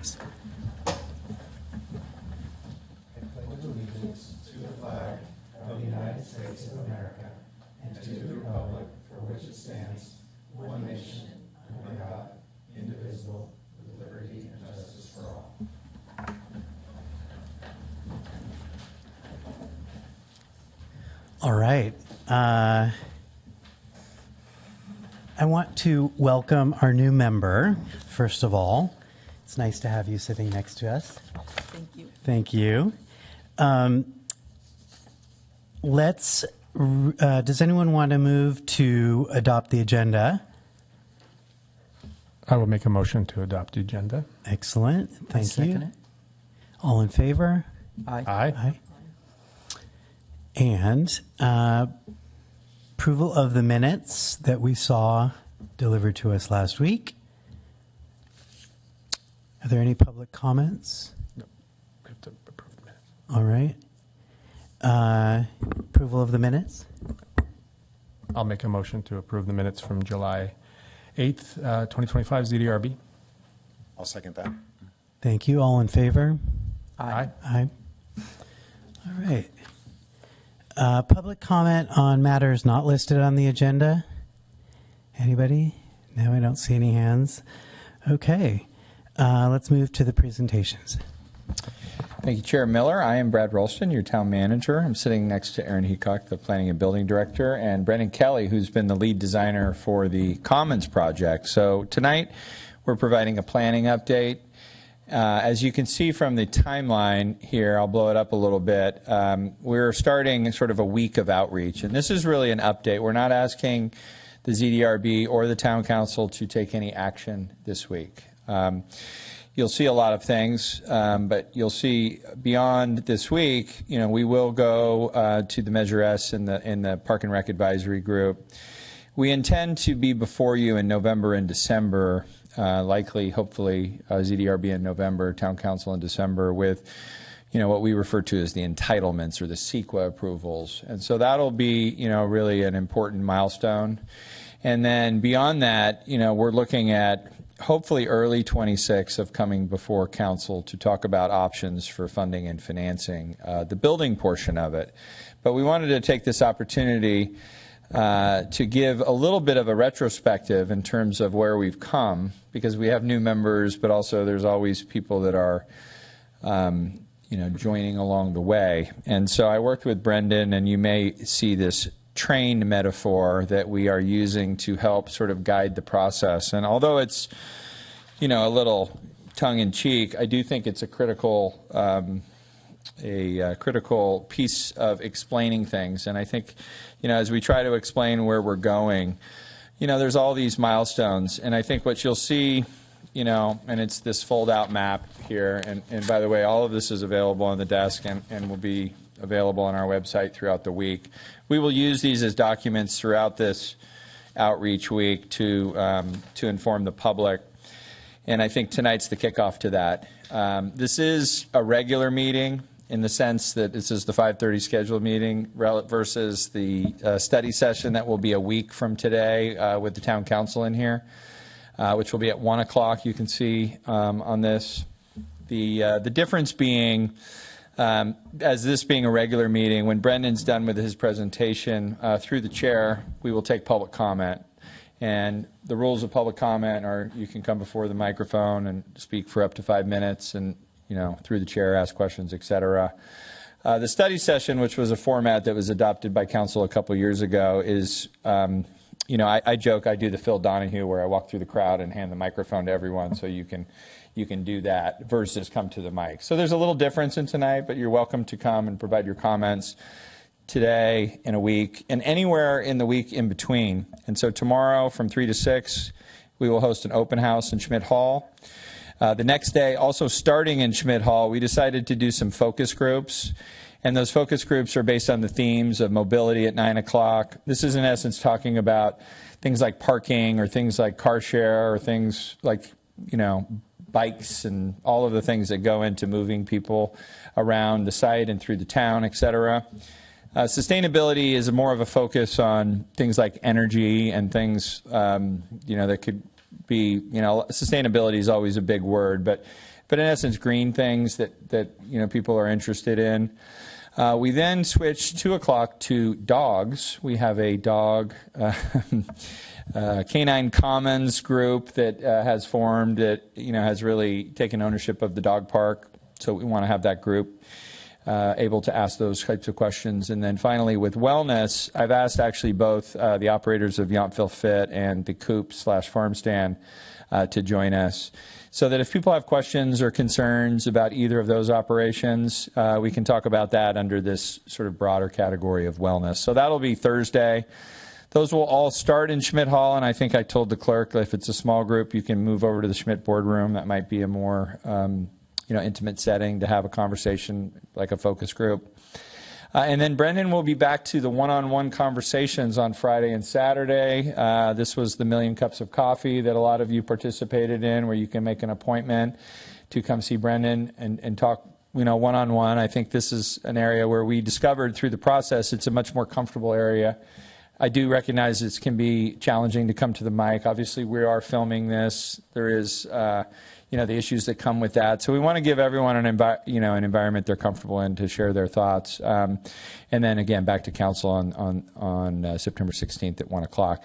us. I pledge allegiance to the flag of the United States of America and to the republic for which it stands, one nation, under God, indivisible, with liberty and justice for all. All right. I want to welcome our new member, first of all. It's nice to have you sitting next to us. Thank you. Thank you. Does anyone want to move to adopt the agenda? I will make a motion to adopt the agenda. Excellent. Thank second you. it. All in favor? Aye. Aye. And approval of the minutes that we saw delivered to us last week. Are there any public comments? No, we have to approve the minutes. All right. Approval of the minutes? I'll make a motion to approve the minutes from July 8th, 2025, ZDRB. I'll second that. Thank you. All in favor? Aye. Aye. All right. Public comment on matters not listed on the agenda? Anybody? No, I don't see any hands. Okay. Let's move to the presentations. Thank you, Chair Miller. I am Brad Rolston, your town manager. I'm sitting next to Aaron Heacock, the planning and building director, and Brendan Kelly, who's been the lead designer for the Commons project. So tonight, we're providing a planning update. As you can see from the timeline here, I'll blow it up a little bit. We're starting sort of a week of outreach, and this is really an update. We're not asking the ZDRB or the town council to take any action this week. You'll see a lot of things, but you'll see beyond this week, we will go to the Measure S in the Park and Rec Advisory Group. We intend to be before you in November and December, likely, hopefully, ZDRB in November, Town Council in December, with what we refer to as the entitlements or the CEQA approvals. And so that'll be, really an important milestone. And then beyond that, we're looking at hopefully early 26 of coming before council to talk about options for funding and financing the building portion of it. But we wanted to take this opportunity to give a little bit of a retrospective in terms of where we've come, because we have new members, but also there's always people that are joining along the way. And so I worked with Brendan, and you may see this train metaphor that we are using to help sort of guide the process. And although it's, a little tongue-in-cheek, I do think it's a critical piece of explaining things. And I think, as we try to explain where we're going, there's all these milestones. And I think what you'll see, and it's this fold-out map here. And by the way, all of this is available on the desk and will be available on our website throughout the week. We will use these as documents throughout this outreach week to inform the public. And I think tonight's the kickoff to that. This is a regular meeting in the sense that this is the 5:30 scheduled meeting versus the study session that will be a week from today with the town council in here, which will be at 1 o'clock. You can see on this. The difference being, as this being a regular meeting, when Brendan's done with his presentation through the chair, we will take public comment. And the rules of public comment are you can come before the microphone and speak for up to 5 minutes and, through the chair, ask questions, etc. The study session, which was a format that was adopted by council a couple years ago, is, I joke I do the Phil Donahue where I walk through the crowd and hand the microphone to everyone so you can do that versus come to the mic. So there's a little difference in tonight, but you're welcome to come and provide your comments today, in a week, and anywhere in the week in between. And so tomorrow from 3 to 6, we will host an open house in Schmidt Hall. The next day, also starting in Schmidt Hall, we decided to do some focus groups. And those focus groups are based on the themes of mobility at 9 o'clock. This is in essence talking about things like parking or things like car share or things like, bikes and all of the things that go into moving people around the site and through the town, etc. Sustainability is more of a focus on things like energy and things, that could be, sustainability is always a big word, but but in essence, green things that people are interested in. We then switched 2 o'clock to dogs. We have a dog Canine Commons group that has formed that has really taken ownership of the dog park. So we want to have that group able to ask those types of questions. And then finally, with wellness, I've asked actually both the operators of Yountville Fit and the Coop/Farm Stand to join us, so that if people have questions or concerns about either of those operations, we can talk about that under this sort of broader category of wellness. So that'll be Thursday. Those will all start in Schmidt Hall, and I think I told the clerk that if it's a small group, you can move over to the Schmidt boardroom. That might be a more intimate setting to have a conversation, like a focus group. And then Brendan will be back to the one-on-one conversations on Friday and Saturday. This was the Million Cups of Coffee that a lot of you participated in, where you can make an appointment to come see Brendan and talk one-on-one. I think this is an area where we discovered through the process it's a much more comfortable area. I do recognize it can be challenging to come to the mic. Obviously, we are filming this. There is, the issues that come with that. So we want to give everyone an environment they're comfortable in to share their thoughts. And then again, back to council on September 16th at 1 o'clock.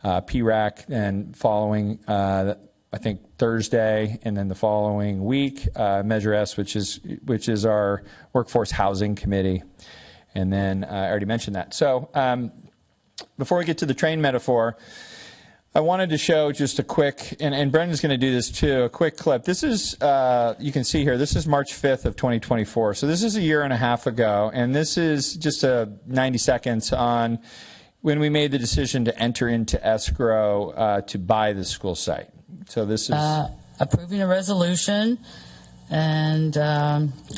PRAC, and following, I think Thursday, and then the following week, Measure S, which is our workforce housing committee. And then I already mentioned that. So. Before we get to the train metaphor, I wanted to show just a quick, and Brendan's going to do this too, a quick clip. This is, you can see here, this is March 5th of 2024. So this is a year and a half ago, and this is just 90 seconds on when we made the decision to enter into escrow to buy the school site. So this is... approving a resolution and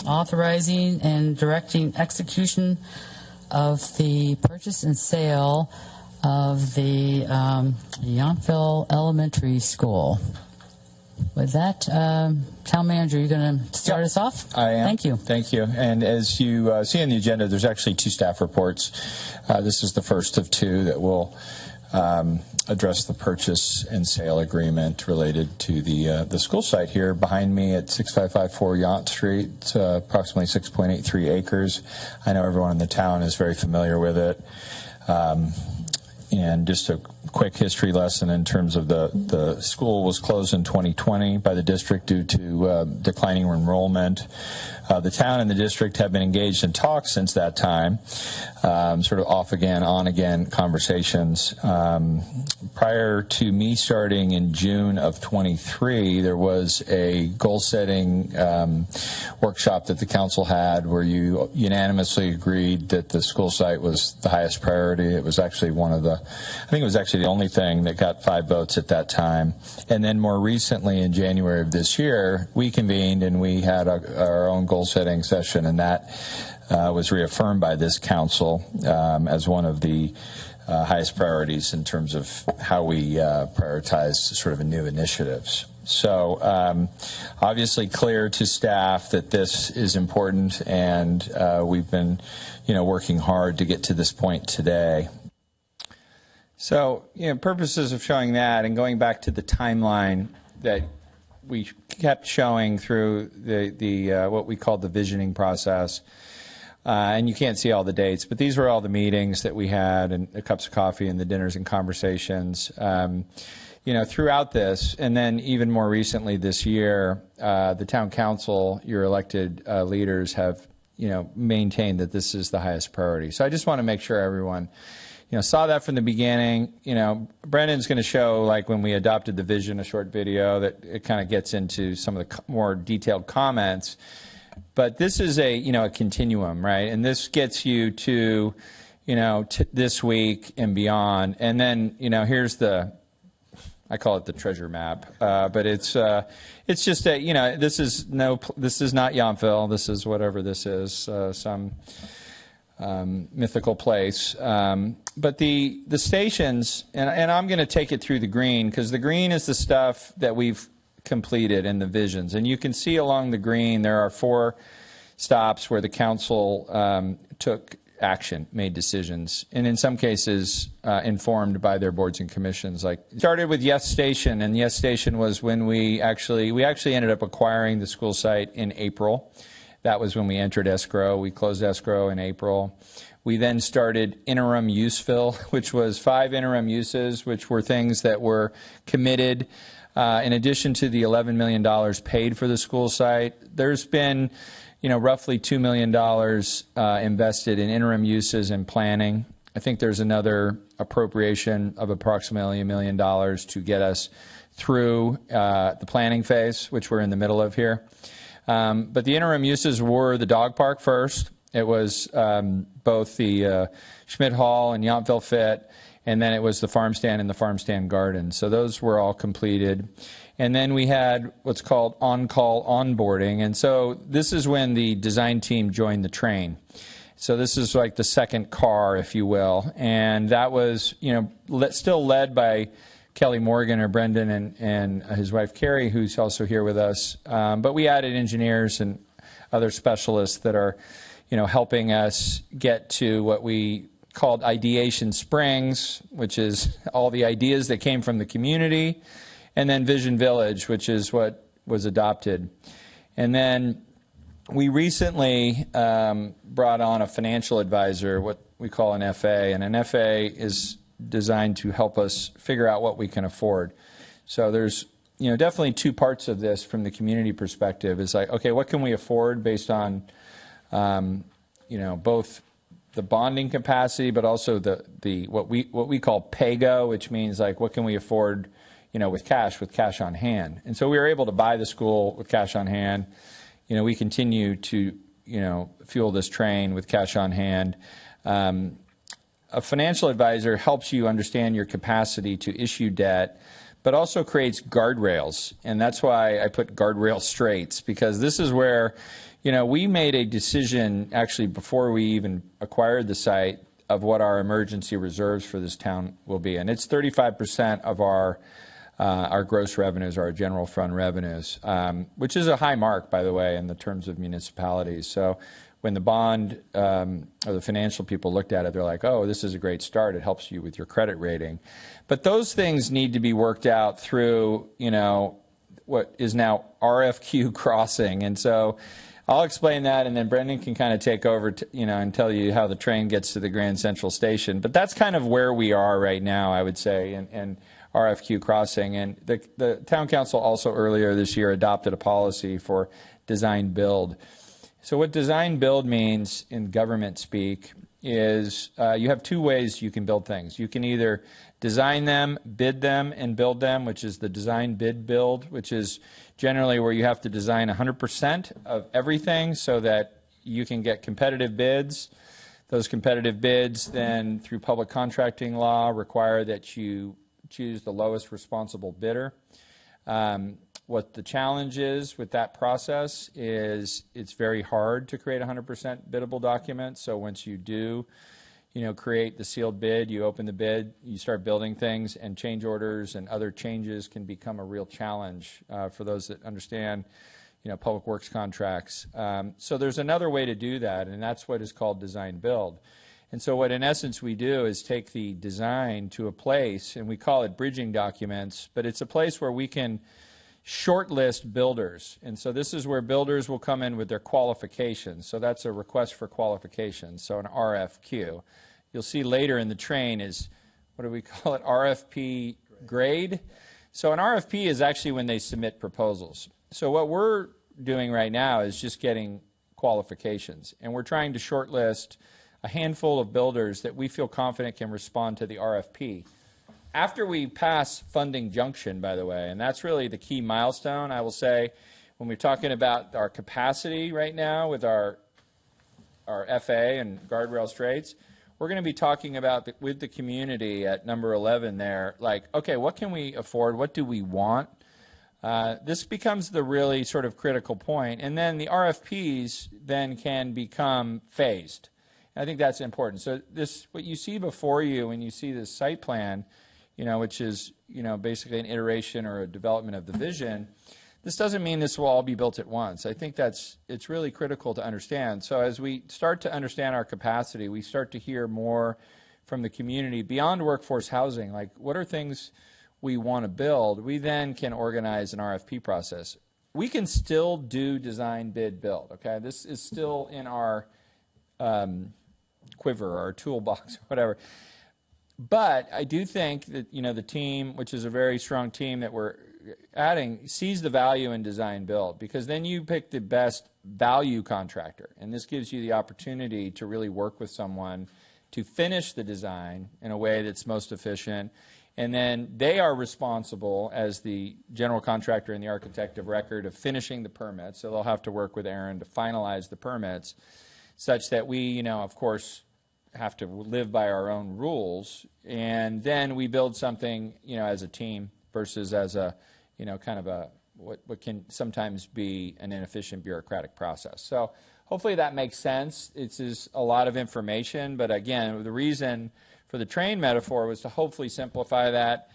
authorizing and directing execution of the purchase and sale of the Yountville Elementary School. With that, Town Manager, you're going to start us off? I am. Thank you. Thank you. And as you see on the agenda, there's actually 2 staff reports. This is the first of 2 that will address the purchase and sale agreement related to the school site here behind me at 6554 Yount Street. It's approximately 6.83 acres. I know everyone in the town is very familiar with it. And just a quick history lesson in terms of the school was closed in 2020 by the district due to declining enrollment. The town and the district have been engaged in talks since that time, sort of off again, on again conversations. Prior to me starting in June of 23, there was a goal-setting workshop that the council had where you unanimously agreed that the school site was the highest priority. It was actually I think it was actually the only thing that got 5 votes at that time. And then more recently, in January of this year, we convened and we had our own goal-setting session, and that was reaffirmed by this council as one of the highest priorities in terms of how we prioritize sort of new initiatives. So obviously clear to staff that this is important, and we've been working hard to get to this point today. So, purposes of showing that and going back to the timeline that we kept showing through the what we called the visioning process, and you can't see all the dates, but these were all the meetings that we had, and the cups of coffee and the dinners and conversations, throughout this, and then even more recently this year, the town council, your elected leaders have, maintained that this is the highest priority. So I just want to make sure everyone saw that from the beginning. Brendan's going to show, like when we adopted the vision, a short video that it kind of gets into some of the more detailed comments. But this is a continuum, right? And this gets you to, this week and beyond. And then, here's I call it the treasure map, but it's just that this is not Yountville. This is whatever this is, some mythical place. But the stations, and I'm going to take it through the green, because the green is the stuff that we've completed in the visions. And you can see along the green there are 4 stops where the council took action, made decisions, and in some cases informed by their boards and commissions. Like, it started with Yes Station, and Yes Station was when we actually ended up acquiring the school site in April. That was when we entered escrow. We closed escrow in April. We then started interim use fill, which was 5 interim uses, which were things that were committed. In addition to the $11 million paid for the school site, there's been roughly $2 million invested in interim uses and planning. I think there's another appropriation of approximately $1 million to get us through the planning phase, which we're in the middle of here. But the interim uses were the dog park first. It was both the Schmidt Hall and Yountville Fit, and then it was the farm stand and the farm stand garden. So those were all completed. And then we had what's called on-call onboarding. And so this is when the design team joined the train. So this is like the second car, if you will. And that was, still led by Kelly Morgan, or Brendan, and his wife Carrie, who's also here with us. But we added engineers and other specialists that are, helping us get to what we called Ideation Springs, which is all the ideas that came from the community, and then Vision Village, which is what was adopted. And then we recently brought on a financial advisor, what we call an FA, and an FA is designed to help us figure out what we can afford. So there's definitely two parts of this from the community perspective. It's like, okay, what can we afford based on both the bonding capacity, but also the what we call PAYGO, which means like what can we afford with cash on hand. And so we were able to buy the school with cash on hand. We continue to fuel this train with cash on hand. A financial advisor helps you understand your capacity to issue debt, but also creates guardrails. And that's why I put guardrail straits, because this is where, we made a decision actually before we even acquired the site of what our emergency reserves for this town will be. And it's 35% of our gross revenues, our general fund revenues, which is a high mark, by the way, in the terms of municipalities. So when the bond or the financial people looked at it, they're like, oh, this is a great start. It helps you with your credit rating. But those things need to be worked out through, what is now RFQ crossing. And so I'll explain that, and then Brendan can kind of take over, and tell you how the train gets to the Grand Central Station. But that's kind of where we are right now, I would say, in RFQ crossing. And the town council also earlier this year adopted a policy for design build. So what design build means in government speak is you have two ways you can build things. You can either design them, bid them, and build them, which is the design, bid, build, which is generally where you have to design 100% of everything so that you can get competitive bids. Those competitive bids then, through public contracting law, require that you choose the lowest responsible bidder. What the challenge is with that process is it's very hard to create a 100% biddable document. So once you do, create the sealed bid, you open the bid, you start building things, and change orders and other changes can become a real challenge for those that understand, public works contracts. So there's another way to do that, and that's what is called design build. And so what in essence we do is take the design to a place, and we call it bridging documents, but it's a place where we can shortlist builders. And so this is where builders will come in with their qualifications. So that's a request for qualifications, so an RFQ. You'll see later in the train is, what do we call it, RFP grade. So an RFP is actually when they submit proposals. So what we're doing right now is just getting qualifications, and we're trying to shortlist a handful of builders that we feel confident can respond to the RFP. After we pass funding junction, by the way, and that's really the key milestone, I will say, when we're talking about our capacity right now with our FA and guardrail straits, we're going to be talking about with the community at number 11 there, like, okay, what can we afford? What do we want? This becomes the really sort of critical point. And then the RFPs then can become phased. I think that's important. So this, what you see before you when you see this site plan, which is, basically an iteration or a development of the vision, This doesn't mean this will all be built at once. I think it's really critical to understand. So as we start to understand our capacity, we start to hear more from the community beyond workforce housing, like what are things we want to build. We then can organize an RFP process. We can still do design, bid, build, okay? This is still in our quiver, our toolbox, whatever. But I do think that, the team, which is a very strong team that we're adding, sees the value in design build, because then you pick the best value contractor, and this gives you the opportunity to really work with someone to finish the design in a way that's most efficient, and then they are responsible as the general contractor and the architect of record of finishing the permits, so they'll have to work with Aaron to finalize the permits such that we, of course, have to live by our own rules, and then we build something, as a team versus as a, kind of a what can sometimes be an inefficient bureaucratic process. So hopefully that makes sense. It's just a lot of information, but again, the reason for the train metaphor was to hopefully simplify that.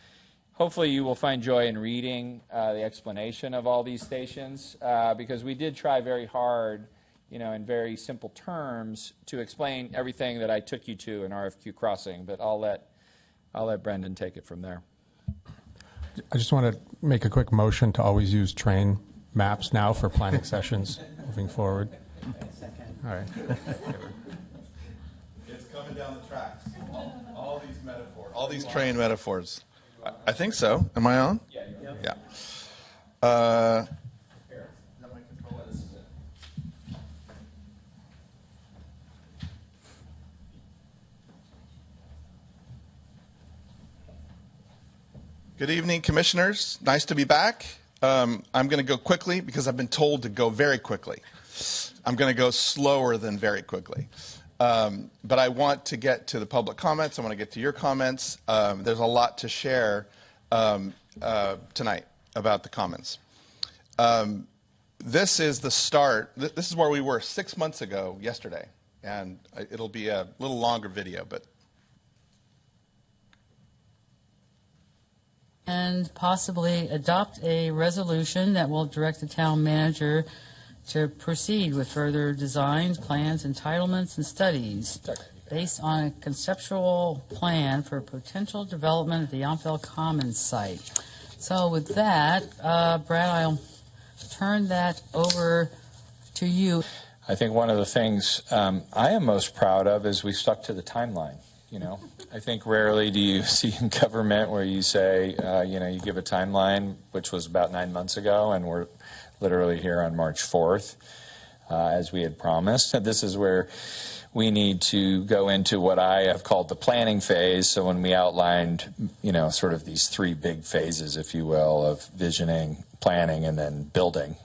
Hopefully you will find joy in reading the explanation of all these stations, because we did try very hard, in very simple terms to explain everything that I took you to in RFQ Crossing, but I'll let Brendan take it from there. I just want to make a quick motion to always use train maps now for planning sessions moving forward. All right. It's coming down the tracks. All these metaphors, all these train metaphors. I think so. Am I on? Yeah. Yeah. Is that my controller? This is it. Good evening, commissioners. Nice to be back. I'm going to go quickly because I've been told to go very quickly. I'm going to go slower than very quickly. But I want to get to the public comments. I want to get to your comments. There's a lot to share tonight about the comments. This is the start. This is where we were 6 months ago yesterday. And it'll be a little longer video, but and possibly adopt a resolution that will direct the town manager to proceed with further designs, plans, entitlements, and studies based on a conceptual plan for potential development of the Yountville Commons site. So with that, Brad, I'll turn that over to you. I think one of the things I am most proud of is we stuck to the timeline. I think rarely do you see in government where you say, you give a timeline, which was about 9 months ago, and we're literally here on March 4th, as we had promised. And this is where we need to go into what I have called the planning phase. So when we outlined, sort of these three big phases, if you will, of visioning, planning, and then building,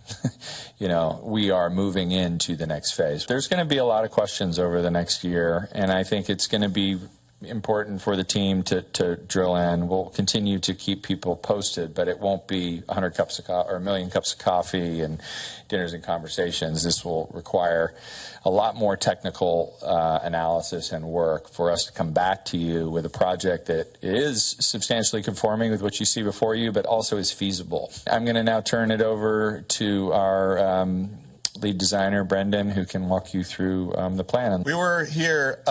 we are moving into the next phase. There's going to be a lot of questions over the next year, and I think it's going to be important for the team to drill in. We'll continue to keep people posted, but it won't be 100 cups of coffee or 1 million cups of coffee and dinners and conversations. This will require a lot more technical analysis and work for us to come back to you with a project that is substantially conforming with what you see before you, but also is feasible. I'm going to now turn it over to our lead designer, Brendan, who can walk you through the plan. we were here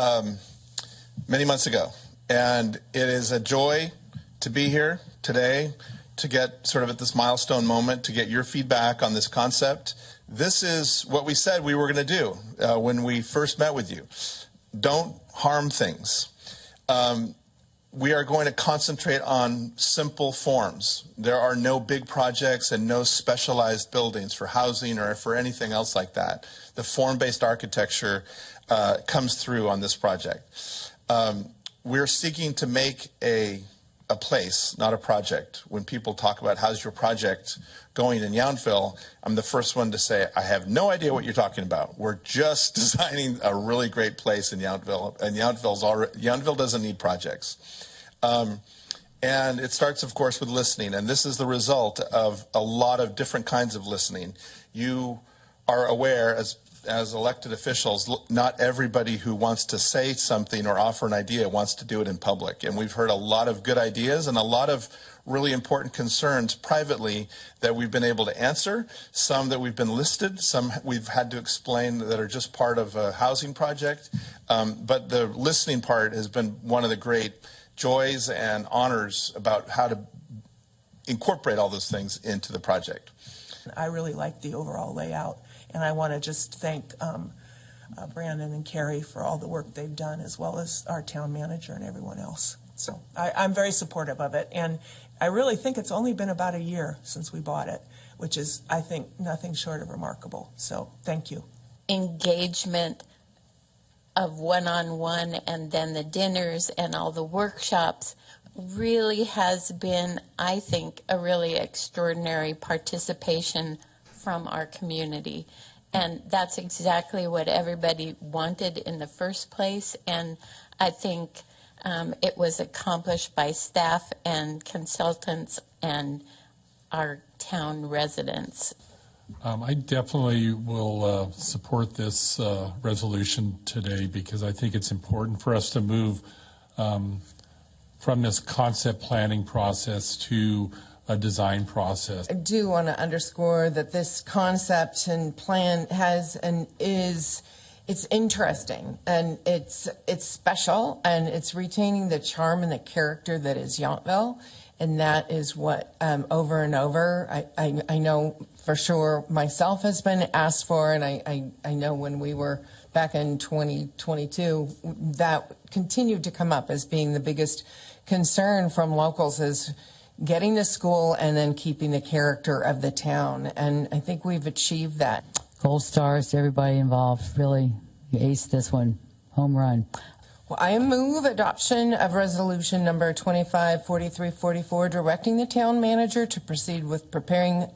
many months ago, and it is a joy to be here today to get sort of at this milestone moment to get your feedback on this concept. This is what we said we were going to do when we first met with you. Don't harm things. We are going to concentrate on simple forms. There are no big projects and no specialized buildings for housing or for anything else like that. The form-based architecture comes through on this project. We're seeking to make a place, not a project. When people talk about how's your project going in Yountville, I'm the first one to say, I have no idea what you're talking about. We're just designing a really great place in Yountville, and Yountville doesn't need projects. And it starts, of course, with listening, and this is the result of a lot of different kinds of listening. You are aware, as elected officials, not everybody who wants to say something or offer an idea wants to do it in public. And we've heard a lot of good ideas and a lot of really important concerns privately that we've been able to answer, some that we've been listed, some we've had to explain that are just part of a housing project. But the listening part has been one of the great joys and honors about how to incorporate all those things into the project. I really like the overall layout, and I want to just thank Brandon and Carrie for all the work they've done, as well as our town manager and everyone else. So I'm very supportive of it, and I really think it's only been about a year since we bought it, which is, I think, nothing short of remarkable. So thank you. Engagement of one-on-one and then the dinners and all the workshops really has been, I think, a really extraordinary participation from our community. And that's exactly what everybody wanted in the first place. And I think it was accomplished by staff and consultants and our town residents. I definitely will support this resolution today because I think it's important for us to move from this concept planning process to a design process. I do want to underscore that this concept and plan it's interesting and it's special and it's retaining the charm and the character that is Yountville, and that is what over and over I know for sure myself has been asked for, and I know when we were back in 2022 that continued to come up as being the biggest concern from locals is getting the school and then keeping the character of the town, and I think we've achieved that. Gold stars to everybody involved. Really, you aced this one. Home run. Well, I move adoption of resolution number 254344, directing the town manager to proceed with preparing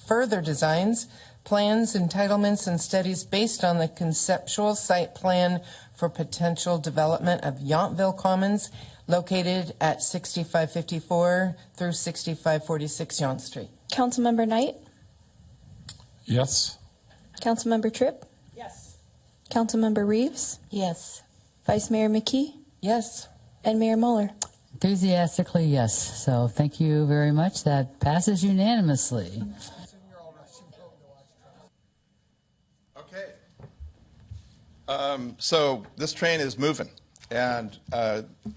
further designs, plans, entitlements, and studies based on the conceptual site plan for potential development of Yountville Commons, located at 6554 through 6546 Yount Street. Councilmember Knight? Yes. Councilmember Tripp? Yes. Councilmember Reeves? Yes. Vice Mayor McKee? Yes. And Mayor Mueller? Enthusiastically, yes. So thank you very much. That passes unanimously. Okay. So this train is moving, and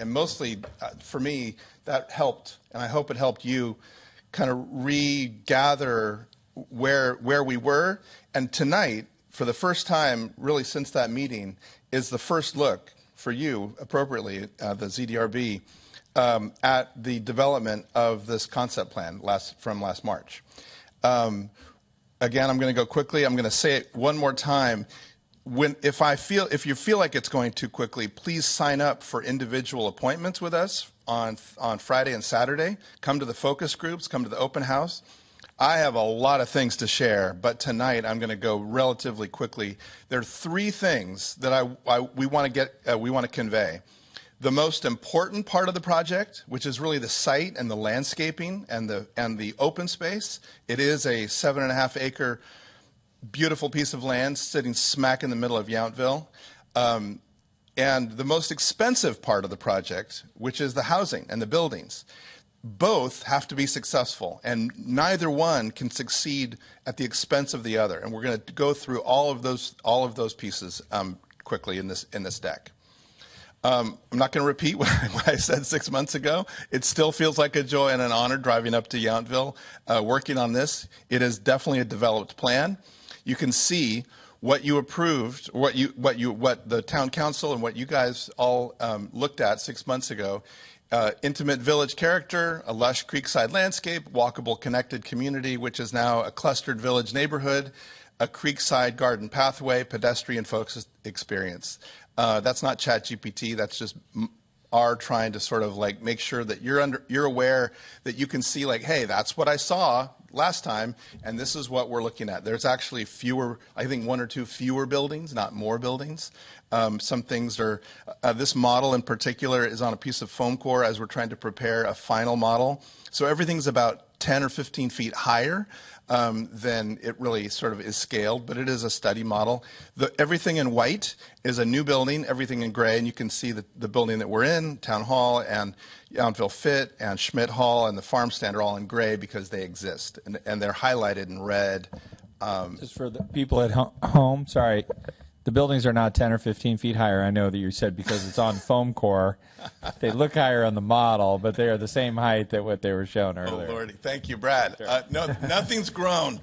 mostly for me that helped, and I hope it helped you kind of regather where we were. And tonight, for the first time, really since that meeting, is the first look for you, appropriately, the ZDRB, at the development of this concept plan from last March. Again, I'm going to go quickly. I'm going to say it one more time. If you feel like it's going too quickly, please sign up for individual appointments with us on Friday and Saturday. Come to the focus groups, come to the open house. I have a lot of things to share, but tonight I'm going to go relatively quickly. There are three things that we want to convey. The most important part of the project, which is really the site and the landscaping and the open space. It is a 7.5 acre beautiful piece of land sitting smack in the middle of Yountville. And the most expensive part of the project, which is the housing and the buildings. Both have to be successful, and neither one can succeed at the expense of the other. And we're going to go through all of those pieces quickly in this deck. I'm not going to repeat what I said 6 months ago. It still feels like a joy and an honor driving up to Yountville, working on this. It is definitely a developed plan. You can see what you approved, what the town council and what you guys all looked at 6 months ago. Intimate village character, a lush creekside landscape, walkable connected community, which is now a clustered village neighborhood, a creekside garden pathway, pedestrian focused experience. That's not ChatGPT. That's just our trying to sort of like make sure that you're aware that you can see like, hey, that's what I saw last time, and this is what we're looking at. There's actually fewer, I think 1 or 2 fewer buildings, not more buildings. Some things are, this model in particular is on a piece of foam core as we're trying to prepare a final model. So everything's about 10 or 15 feet higher, then it really sort of is scaled, but it is a study model. Everything in white is a new building, everything in gray, and you can see the building that we're in, Town Hall and Yountville Fit and Schmidt Hall and the farm stand are all in gray because they exist, and they're highlighted in red. Just for the people at home, sorry, the buildings are not 10 or 15 feet higher. I know that you said because it's on foam core. They look higher on the model, but they are the same height that what they were shown earlier. Oh, Lordy. Thank you, Brad. Sure. No, nothing's grown.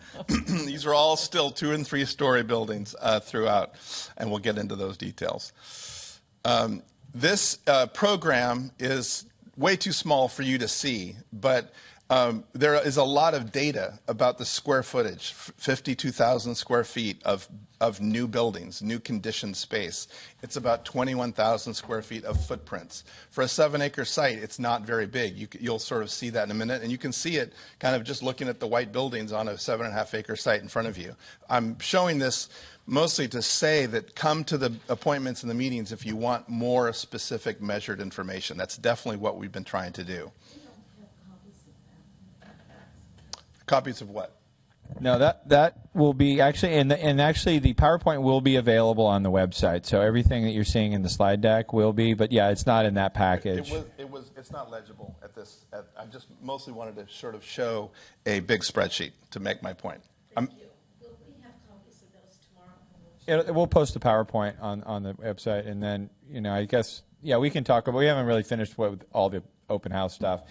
These are all still 2- and 3-story buildings throughout, and we'll get into those details. This program is way too small for you to see, but there is a lot of data about the square footage, 52,000 square feet of new buildings, new conditioned space. It's about 21,000 square feet of footprints. For a 7-acre site, it's not very big. You'll sort of see that in a minute, and you can see it kind of just looking at the white buildings on a 7.5-acre site in front of you. I'm showing this mostly to say that come to the appointments and the meetings if you want more specific measured information. That's definitely what we've been trying to do. Copies of what? No, that will be actually, and actually the PowerPoint will be available on the website. So everything that you're seeing in the slide deck will be, but yeah, it's not in that package. It's not legible at this. I just mostly wanted to sort of show a big spreadsheet to make my point. Thank you. Will we have copies of those tomorrow? We'll post the PowerPoint on the website, and then I guess we can talk about. We haven't really finished with all the open house stuff.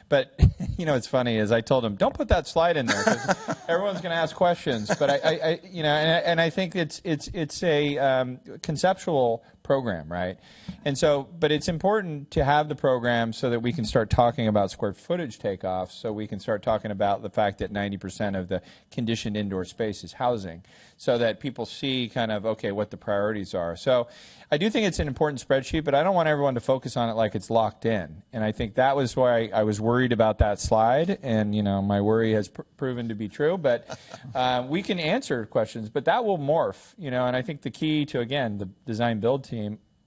But, what's funny is I told him, don't put that slide in there because everyone's going to ask questions. But I think it's a conceptual program, right? And so, but it's important to have the program so that we can start talking about square footage takeoffs, so we can start talking about the fact that 90% of the conditioned indoor space is housing, so that people see kind of, okay, what the priorities are. So I do think it's an important spreadsheet, but I don't want everyone to focus on it like it's locked in. And I think that was why I was worried about that slide, and my worry has proven to be true. But we can answer questions, but that will morph, and I think the key to, again, the design build team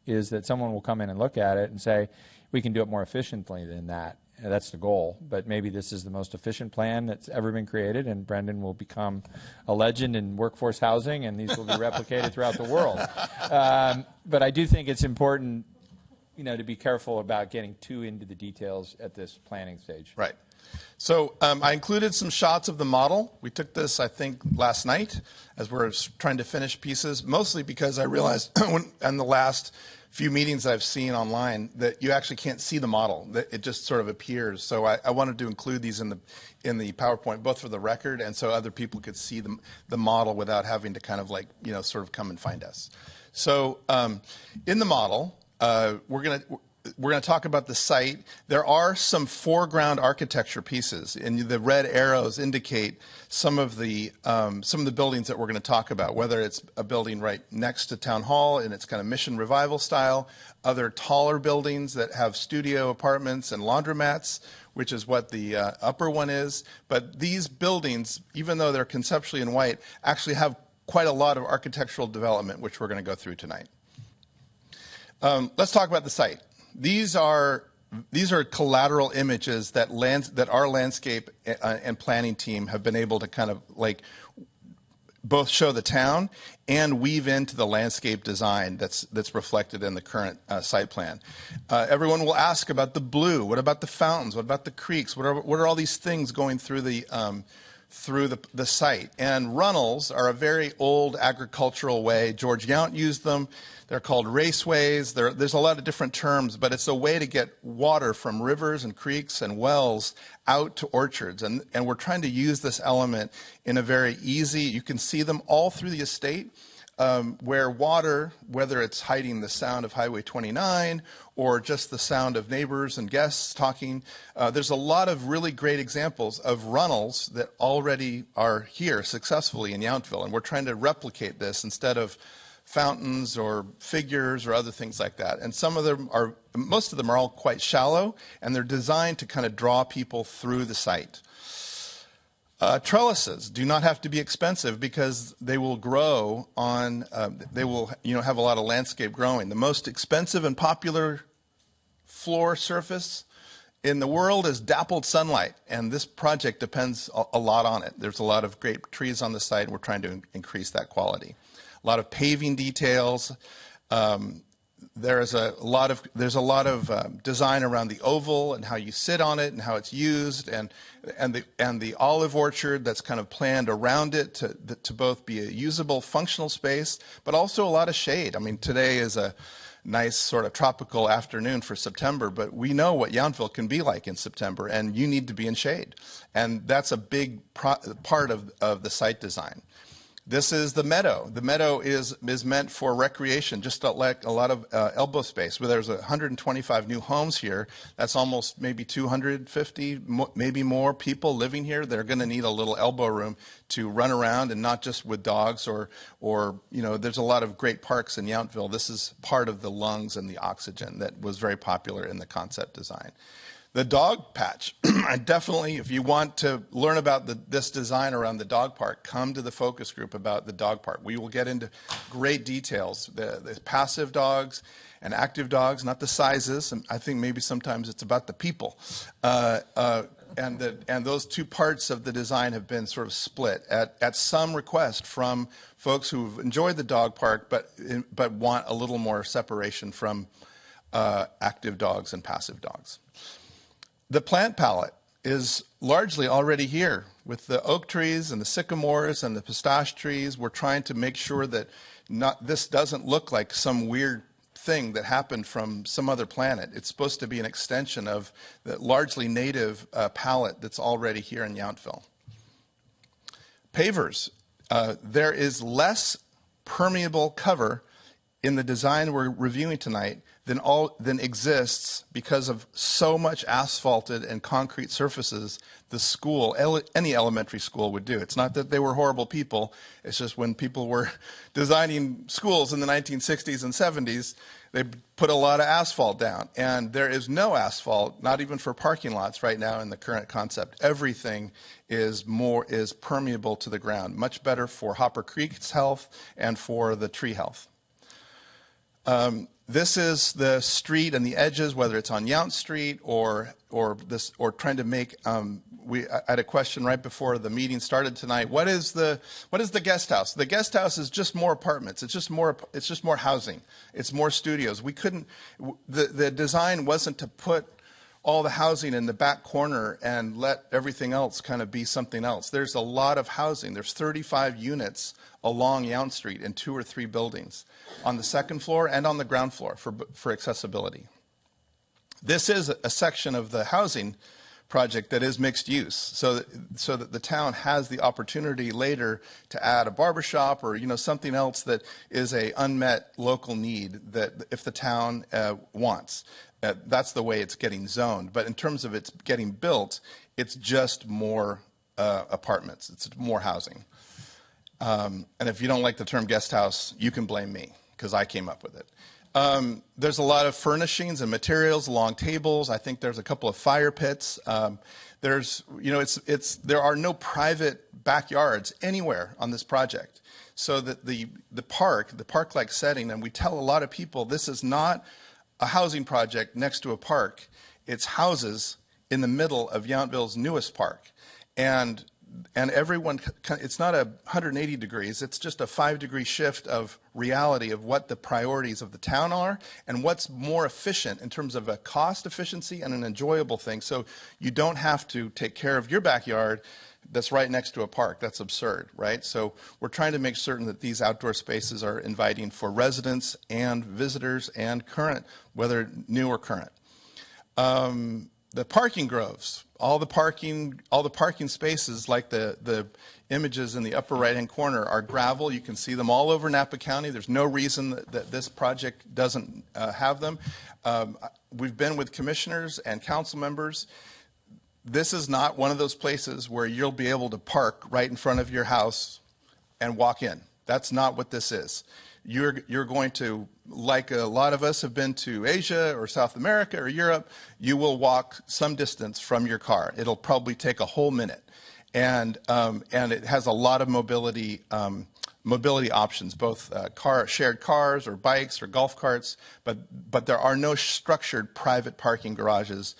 is that someone will come in and look at it and say, we can do it more efficiently than that. That's the goal, but maybe this is the most efficient plan that's ever been created, and Brendan will become a legend in workforce housing, and these will be replicated throughout the world. But I do think it's important, to be careful about getting too into the details at this planning stage. Right. So I included some shots of the model. We took this, I think, last night as we were trying to finish pieces, mostly because I realized in the last few meetings I've seen online that you actually can't see the model, that it just sort of appears. So I wanted to include these in the PowerPoint, both for the record and so other people could see the model without having to kind of sort of come and find us. So in the model, we're going to talk about the site. There are some foreground architecture pieces, and the red arrows indicate some of the buildings that we're going to talk about, whether it's a building right next to Town Hall and it's kind of mission revival style, other taller buildings that have studio apartments and laundromats, which is what the upper one is. But these buildings, even though they're conceptually in white, actually have quite a lot of architectural development, which we're going to go through tonight. Let's talk about the site. These are collateral images that our landscape and planning team have been able to kind of both show the town and weave into the landscape design that's reflected in the current site plan. Everyone will ask about the blue. What about the fountains? What about the creeks? What are all these things going through the site? And runnels are a very old agricultural way. George Yount used them. They're called raceways. There's a lot of different terms, but it's a way to get water from rivers and creeks and wells out to orchards. And we're trying to use this element in a very easy, you can see them all through the estate, where water, whether it's hiding the sound of Highway 29 or just the sound of neighbors and guests talking, there's a lot of really great examples of runnels that already are here successfully in Yountville. And we're trying to replicate this instead of fountains or figures or other things like that. And most of them are all quite shallow, and they're designed to kind of draw people through the site. Trellises do not have to be expensive because they will grow on, they will have a lot of landscape growing. The most expensive and popular floor surface in the world is dappled sunlight, and this project depends a lot on it. There's a lot of great trees on the site, and we're trying to increase that quality. A lot of paving details. There's a lot of design around the oval and how you sit on it and how it's used, and the olive orchard that's kind of planned around it to both be a usable, functional space, but also a lot of shade. I mean, today is a nice sort of tropical afternoon for September, but we know what Yountville can be like in September, and you need to be in shade, and that's a big part of the site design. This is the meadow. The meadow is meant for recreation, just like a lot of elbow space. Where there's 125 new homes here, that's almost maybe 250, maybe more people living here. They're going to need a little elbow room to run around, and not just with dogs or there's a lot of great parks in Yountville. This is part of the lungs and the oxygen that was very popular in the concept design. The dog patch, definitely, if you want to learn about this design around the dog park, come to the focus group about the dog park. We will get into great details, the passive dogs and active dogs, not the sizes. And I think maybe sometimes it's about the people. And those two parts of the design have been sort of split at some request from folks who've enjoyed the dog park, but want a little more separation from active dogs and passive dogs. The plant palette is largely already here with the oak trees and the sycamores and the pistache trees. We're trying to make sure that this doesn't look like some weird thing that happened from some other planet. It's supposed to be an extension of the largely native palette that's already here in Yountville. Pavers. There is less permeable cover in the design we're reviewing tonight than exists because of so much asphalted and concrete surfaces the school, any elementary school would do. It's not that they were horrible people. It's just when people were designing schools in the 1960s and 70s, they put a lot of asphalt down. And there is no asphalt, not even for parking lots right now in the current concept. Everything is permeable to the ground, much better for Hopper Creek's health and for the tree health. This is the street and the edges, whether it's on Yount Street or trying to make. I had a question right before the meeting started tonight. What is the guest house? The guest house is just more apartments. It's just more housing. It's more studios. We couldn't. The design wasn't to put all the housing in the back corner and let everything else kind of be something else. There's a lot of housing. There's 35 units along Yount Street in 2 or 3 buildings on the second floor and on the ground floor for accessibility. This is a section of the housing project that is mixed use, so that the town has the opportunity later to add a barbershop or something else that is a unmet local need that if the town wants. That's the way it's getting zoned. But in terms of its getting built, it's just more apartments. It's more housing. And if you don't like the term guest house, you can blame me because I came up with it. There's a lot of furnishings and materials, long tables. I think there's a couple of fire pits. There are no private backyards anywhere on this project. So that the park-like setting, and we tell a lot of people this is not a housing project next to a park. It's houses in the middle of Yountville's newest park. And everyone, it's not 180 degrees, it's just a 5-degree shift of reality of what the priorities of the town are and what's more efficient in terms of a cost efficiency and an enjoyable thing. So you don't have to take care of your backyard that's right next to a park. That's absurd, right? So we're trying to make certain that these outdoor spaces are inviting for residents and visitors and current, whether new or current. The parking groves, all the parking spaces, like the images in the upper right-hand corner, are gravel. You can see them all over Napa County. There's no reason that this project doesn't have them. We've been with commissioners and council members. This is not one of those places where you'll be able to park right in front of your house and walk in. That's not what this is. You're going to, like a lot of us have been to Asia or South America or Europe, you will walk some distance from your car. It'll probably take a whole minute. And it has a lot of mobility options, both shared cars or bikes or golf carts, but there are no structured private parking garages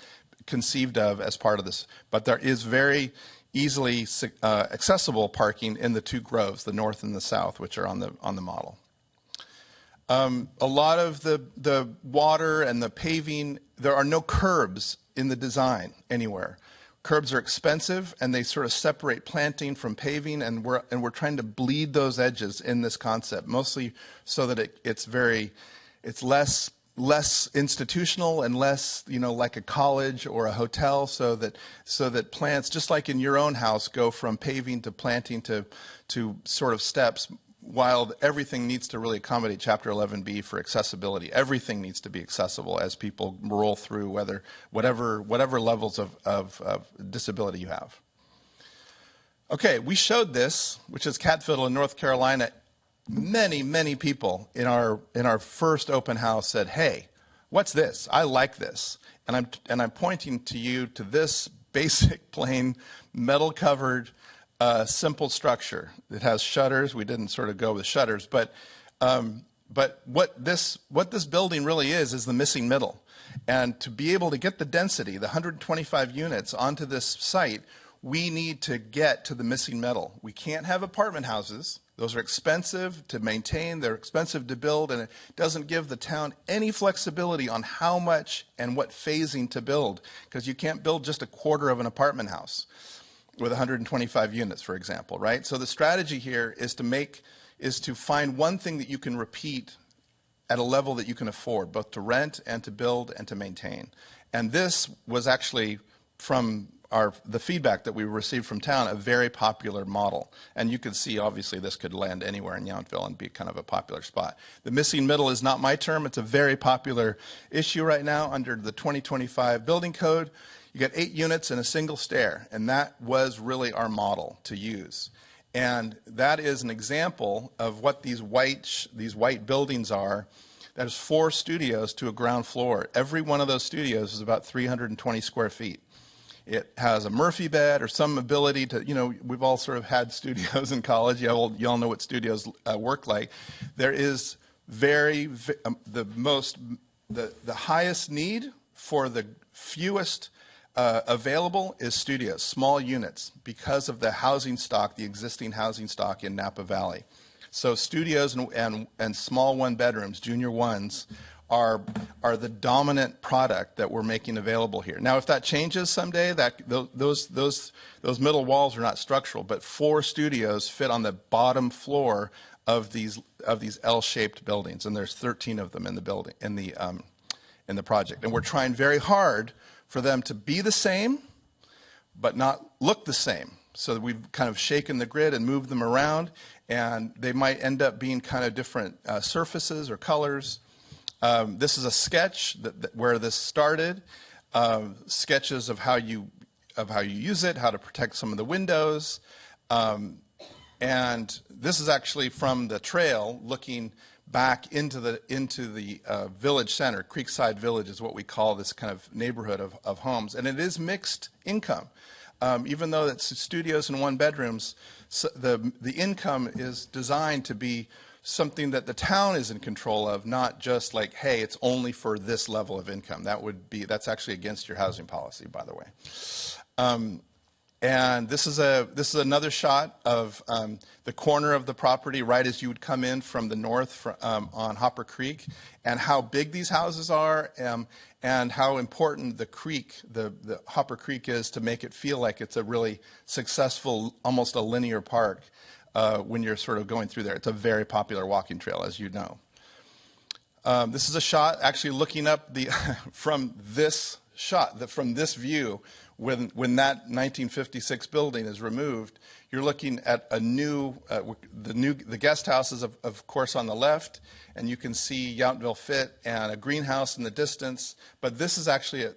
conceived of as part of this. But there is very easily accessible parking in the two groves, the north and the south, which are on the model. A lot of the water and the paving, there are no curbs in the design anywhere. Curbs are expensive, and they sort of separate planting from paving, and we're trying to bleed those edges in this concept, mostly so that it's less institutional and less, like a college or a hotel, so that plants, just like in your own house, go from paving to planting to sort of steps. While everything needs to really accommodate Chapter 11B for accessibility, everything needs to be accessible as people roll through, whatever levels of disability you have. Okay, we showed this, which is Catfiddle in North Carolina. Many people in our first open house said, "Hey, what's this? I like this." And I'm pointing to you to this basic, plain, metal-covered, simple structure. It has shutters. We didn't sort of go with shutters, but what this building really is the missing middle. And to be able to get the density, the 125 units onto this site, we need to get to the missing middle. We can't have apartment houses. Those are expensive to maintain, they're expensive to build, and it doesn't give the town any flexibility on how much and what phasing to build, because you can't build just a quarter of an apartment house with 125 units, for example, right? So the strategy here is to find one thing that you can repeat at a level that you can afford, both to rent and to build and to maintain. And this was actually, from the feedback that we received from town, a very popular model. And you can see, obviously, this could land anywhere in Yountville and be kind of a popular spot. The missing middle is not my term. It's a very popular issue right now under the 2025 building code. You get 8 units and a single stair, and that was really our model to use. And that is an example of what these white buildings are. That is 4 studios to a ground floor. Every one of those studios is about 320 square feet. It has a Murphy bed or some ability to, we've all sort of had studios in college. You all know what studios work like. There is the highest need for the fewest available is studios, small units, because of the housing stock, the existing housing stock in Napa Valley. So studios and small 1-bedrooms, junior ones, are the dominant product that we're making available here. Now, if that changes someday, those middle walls are not structural, but 4 studios fit on the bottom floor of these L-shaped buildings, and there's 13 of them in the building in the project. And we're trying very hard for them to be the same, but not look the same. So we've kind of shaken the grid and moved them around, and they might end up being kind of different surfaces or colors. This is a sketch where this started, sketches of how you use it, how to protect some of the windows. And this is actually from the trail looking back into the village center. Creekside Village is what we call this kind of neighborhood of homes. And it is mixed income. Even though it's studios and 1-bedrooms, the income is designed to be something that the town is in control of, not just like, hey, it's only for this level of income. That's actually against your housing policy, by the way. And this is another shot of the corner of the property right as you would come in from the north on Hopper Creek, and how big these houses are, and how important the creek, the Hopper Creek, is to make it feel like it's a really successful, almost a linear park when you're sort of going through there. It's a very popular walking trail, as you know. This is a shot actually looking up from this shot, from this view. When that 1956 building is removed, you're looking at the guest houses, of course, on the left, and you can see Yountville Fit and a greenhouse in the distance. But this is actually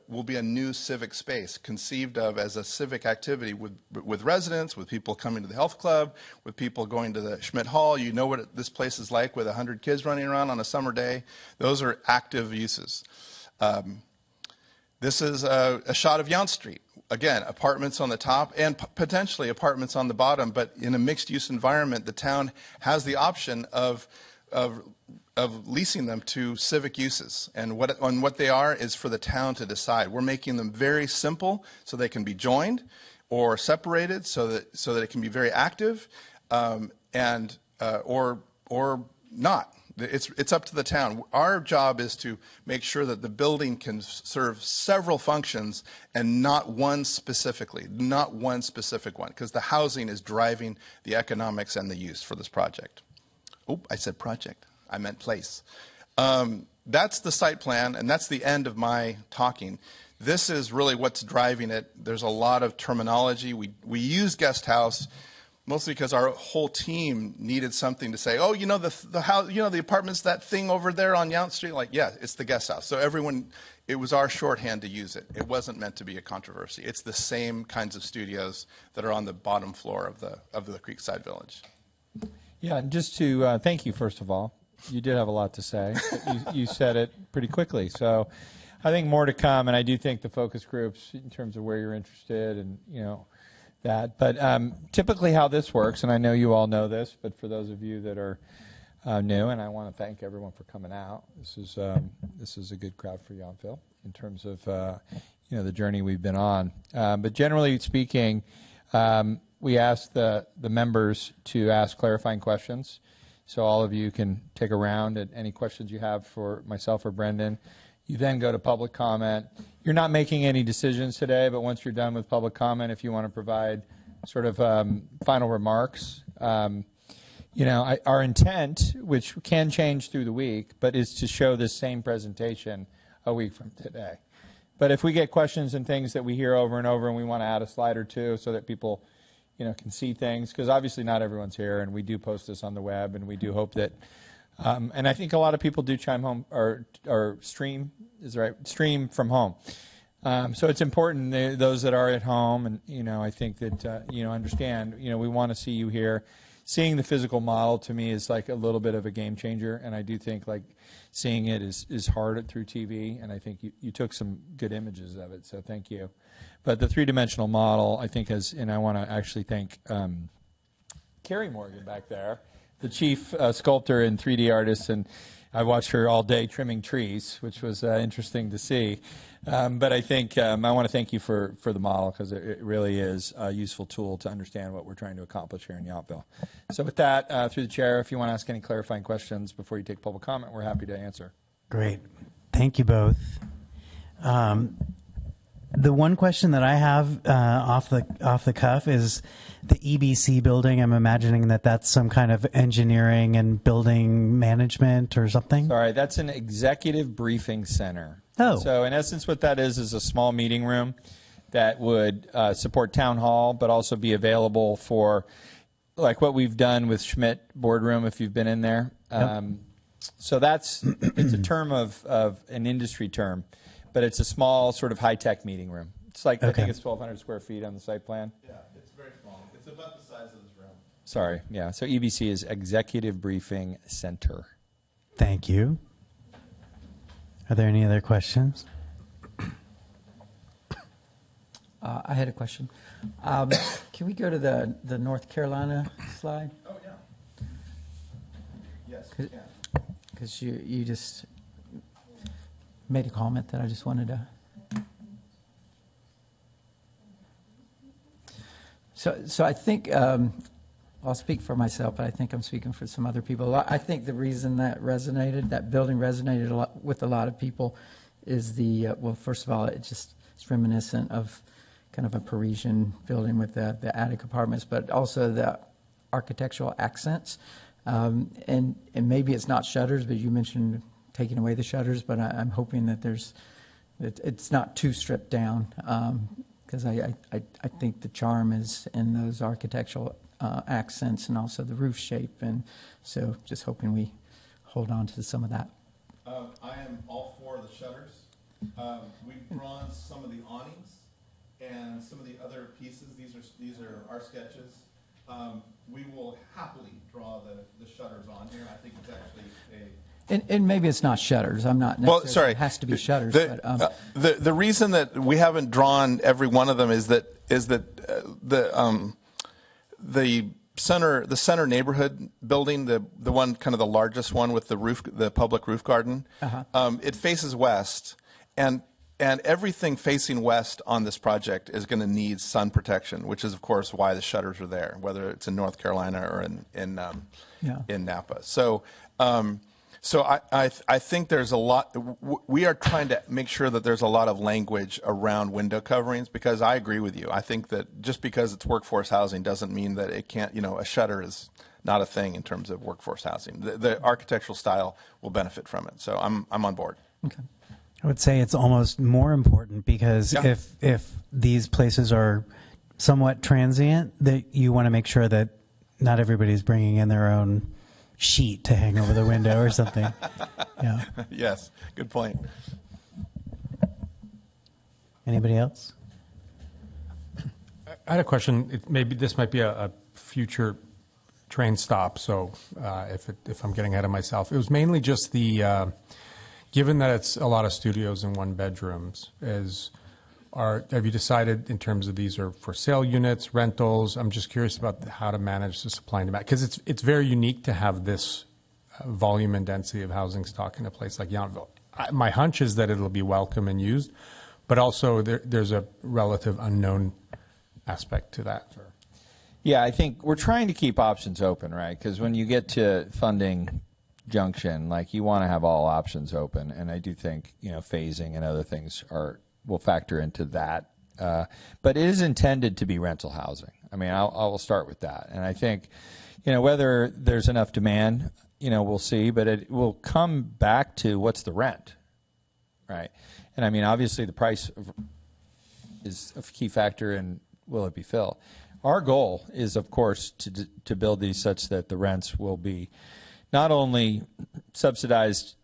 will be a new civic space, conceived of as a civic activity with residents, with people coming to the health club, with people going to the Schmidt Hall. You know what this place is like with 100 kids running around on a summer day. Those are active uses. This is a shot of Yount Street. Again, apartments on the top and potentially apartments on the bottom, but in a mixed-use environment, the town has the option of of leasing them to civic uses. And what they are is for the town to decide. We're making them very simple so they can be joined or separated so that it can be very active, or not. It's up to the town. Our job is to make sure that the building can serve several functions and not one specific one, because the housing is driving the economics and the use for this project. Oh, I said project. I meant place. That's the site plan, and that's the end of my talking. This is really what's driving it. There's a lot of terminology. We use guest house mostly because our whole team needed something to say. Oh, the house, the apartments, that thing over there on Yount Street. Like, yeah, it's the guest house. So it was our shorthand to use it. It wasn't meant to be a controversy. It's the same kinds of studios that are on the bottom floor of the Creekside Village. Yeah, and just to thank you, first of all. You did have a lot to say, but you said it pretty quickly. So I think more to come, and I do think the focus groups in terms of where you're interested and, that. But typically how this works, and I know you all know this, but for those of you that are new, and I want to thank everyone for coming out. This is a good crowd for Yountville in terms of, the journey we've been on. But generally speaking, we ask the members to ask clarifying questions. So all of you can take a round at any questions you have for myself or Brendan. You then go to public comment. You're not making any decisions today, but once you're done with public comment, if you want to provide sort of final remarks, our intent, which can change through the week, but is to show this same presentation a week from today. But if we get questions and things that we hear over and over and we want to add a slide or two so that people can see things, because obviously not everyone's here, and we do post this on the web, and we do hope that, and I think a lot of people do chime home or stream, stream from home. So it's important, those that are at home, and, I think that, understand, we want to see you here. Seeing the physical model to me is like a little bit of a game changer, and I do think like seeing it is hard through TV, and I think you took some good images of it, so thank you. But the three-dimensional model, I think, and I want to actually thank Carrie Morgan back there, the chief sculptor and 3D artist, and I watched her all day trimming trees, which was interesting to see. But I think I want to thank you for the model, because it really is a useful tool to understand what we're trying to accomplish here in Yountville. So with that, through the chair, if you want to ask any clarifying questions before you take public comment, we're happy to answer. Great. Thank you both. The one question that I have off the cuff is the EBC building. I'm imagining that's some kind of engineering and building management or something. Sorry, that's an executive briefing center. Oh. So in essence what that is a small meeting room that would support town hall, but also be available for like what we've done with Schmidt Boardroom, if you've been in there. Yep. So it's a term of an industry term. But it's a small sort of high-tech meeting room. It's like, I think it's 1,200 square feet on the site plan. Yeah, it's very small. It's about the size of this room. Sorry, yeah. So EBC is Executive Briefing Center. Thank you. Are there any other questions? I had a question. Can we go to the North Carolina slide? Oh, yeah. Yes, we can. Because you just made a comment that I just wanted to. So I think I'll speak for myself, but I think I'm speaking for some other people. I think the reason that building resonated a lot with a lot of people is well, first of all, it's reminiscent of kind of a Parisian building with the attic apartments, but also the architectural accents. And maybe it's not shutters, but you mentioned taking away the shutters, but I'm hoping that it's not too stripped down, because I think the charm is in those architectural accents and also the roof shape, and so just hoping we hold on to some of that. I am all for the shutters. We've drawn some of the awnings and some of the other pieces. These are our sketches. We will happily draw the shutters on here. I think it's actually And maybe it's not shutters. I'm not necessarily. Well, sorry. It has to be shutters. The reason that we haven't drawn every one of them is that the center neighborhood building, the one kind of the largest one with the roof, the public roof garden, it faces west, and everything facing west on this project is going to need sun protection, which is of course why the shutters are there, whether it's in North Carolina or in Napa. So. So I think there's a lot. We are trying to make sure that there's a lot of language around window coverings, because I agree with you. I think that just because it's workforce housing doesn't mean that it can't. A shutter is not a thing in terms of workforce housing. The architectural style will benefit from it. So I'm on board. Okay. I would say it's almost more important because if these places are somewhat transient, that you want to make sure that not everybody's bringing in their own sheet to hang over the window or something. Yeah. Yes. Good point. Anybody else? I had a question. Maybe this might be a future train stop. So if I'm getting ahead of myself, it was mainly just the given that it's a lot of studios and one bedrooms. Have you decided in terms of these are for sale units, rentals? I'm just curious about how to manage the supply and demand, because it's very unique to have this volume and density of housing stock in a place like Yountville. My hunch is that it'll be welcome and used, but also there's a relative unknown aspect to that. Yeah, I think we're trying to keep options open, right? Because when you get to funding junction, like you want to have all options open, and I do think phasing and other things will factor into that. But it is intended to be rental housing. I mean, I will start with that. And I think, whether there's enough demand, we'll see, but it will come back to what's the rent, right? And I mean, obviously the price is a key factor in will it be filled. Our goal is, of course, to build these such that the rents will be not only subsidized,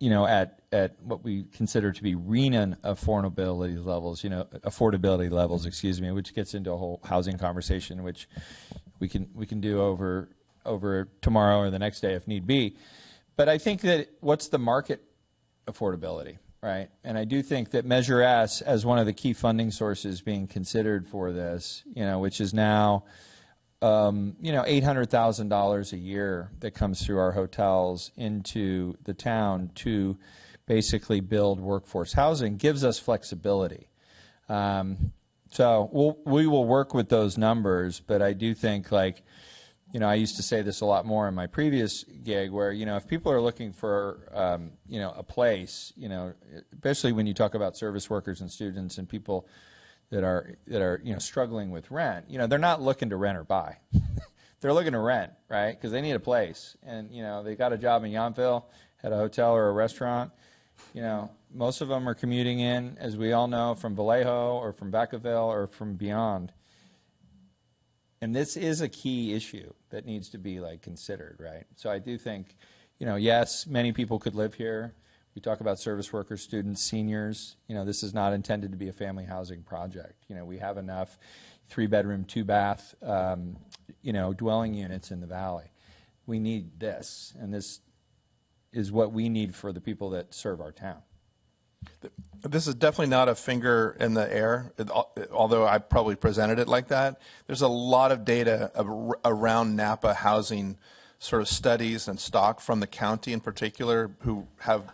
at what we consider to be RENA affordability levels, which gets into a whole housing conversation, which we can do over tomorrow or the next day if need be. But I think that what's the market affordability, right? And I do think that Measure S, as one of the key funding sources being considered for this, which is now $800,000 a year that comes through our hotels into the town to basically build workforce housing, gives us flexibility. So we will work with those numbers, but I do think, I used to say this a lot more in my previous gig, where if people are looking for a place, especially when you talk about service workers and students and people that are struggling with rent, they're not looking to rent or buy. They're looking to rent, right? Because they need a place, and they got a job in Yountville, had a hotel or a restaurant. Most of them are commuting in, as we all know, from Vallejo or from Vacaville or from beyond. And this is a key issue that needs to be considered, right? So I do think, yes, many people could live here. We talk about service workers, students, seniors. This is not intended to be a family housing project. We have enough 3-bedroom, 2-bath, dwelling units in the valley. We need this, and this is what we need for the people that serve our town. This is definitely not a finger in the air, although I probably presented it like that. There's a lot of data around Napa housing sort of studies and stock from the county in particular, who have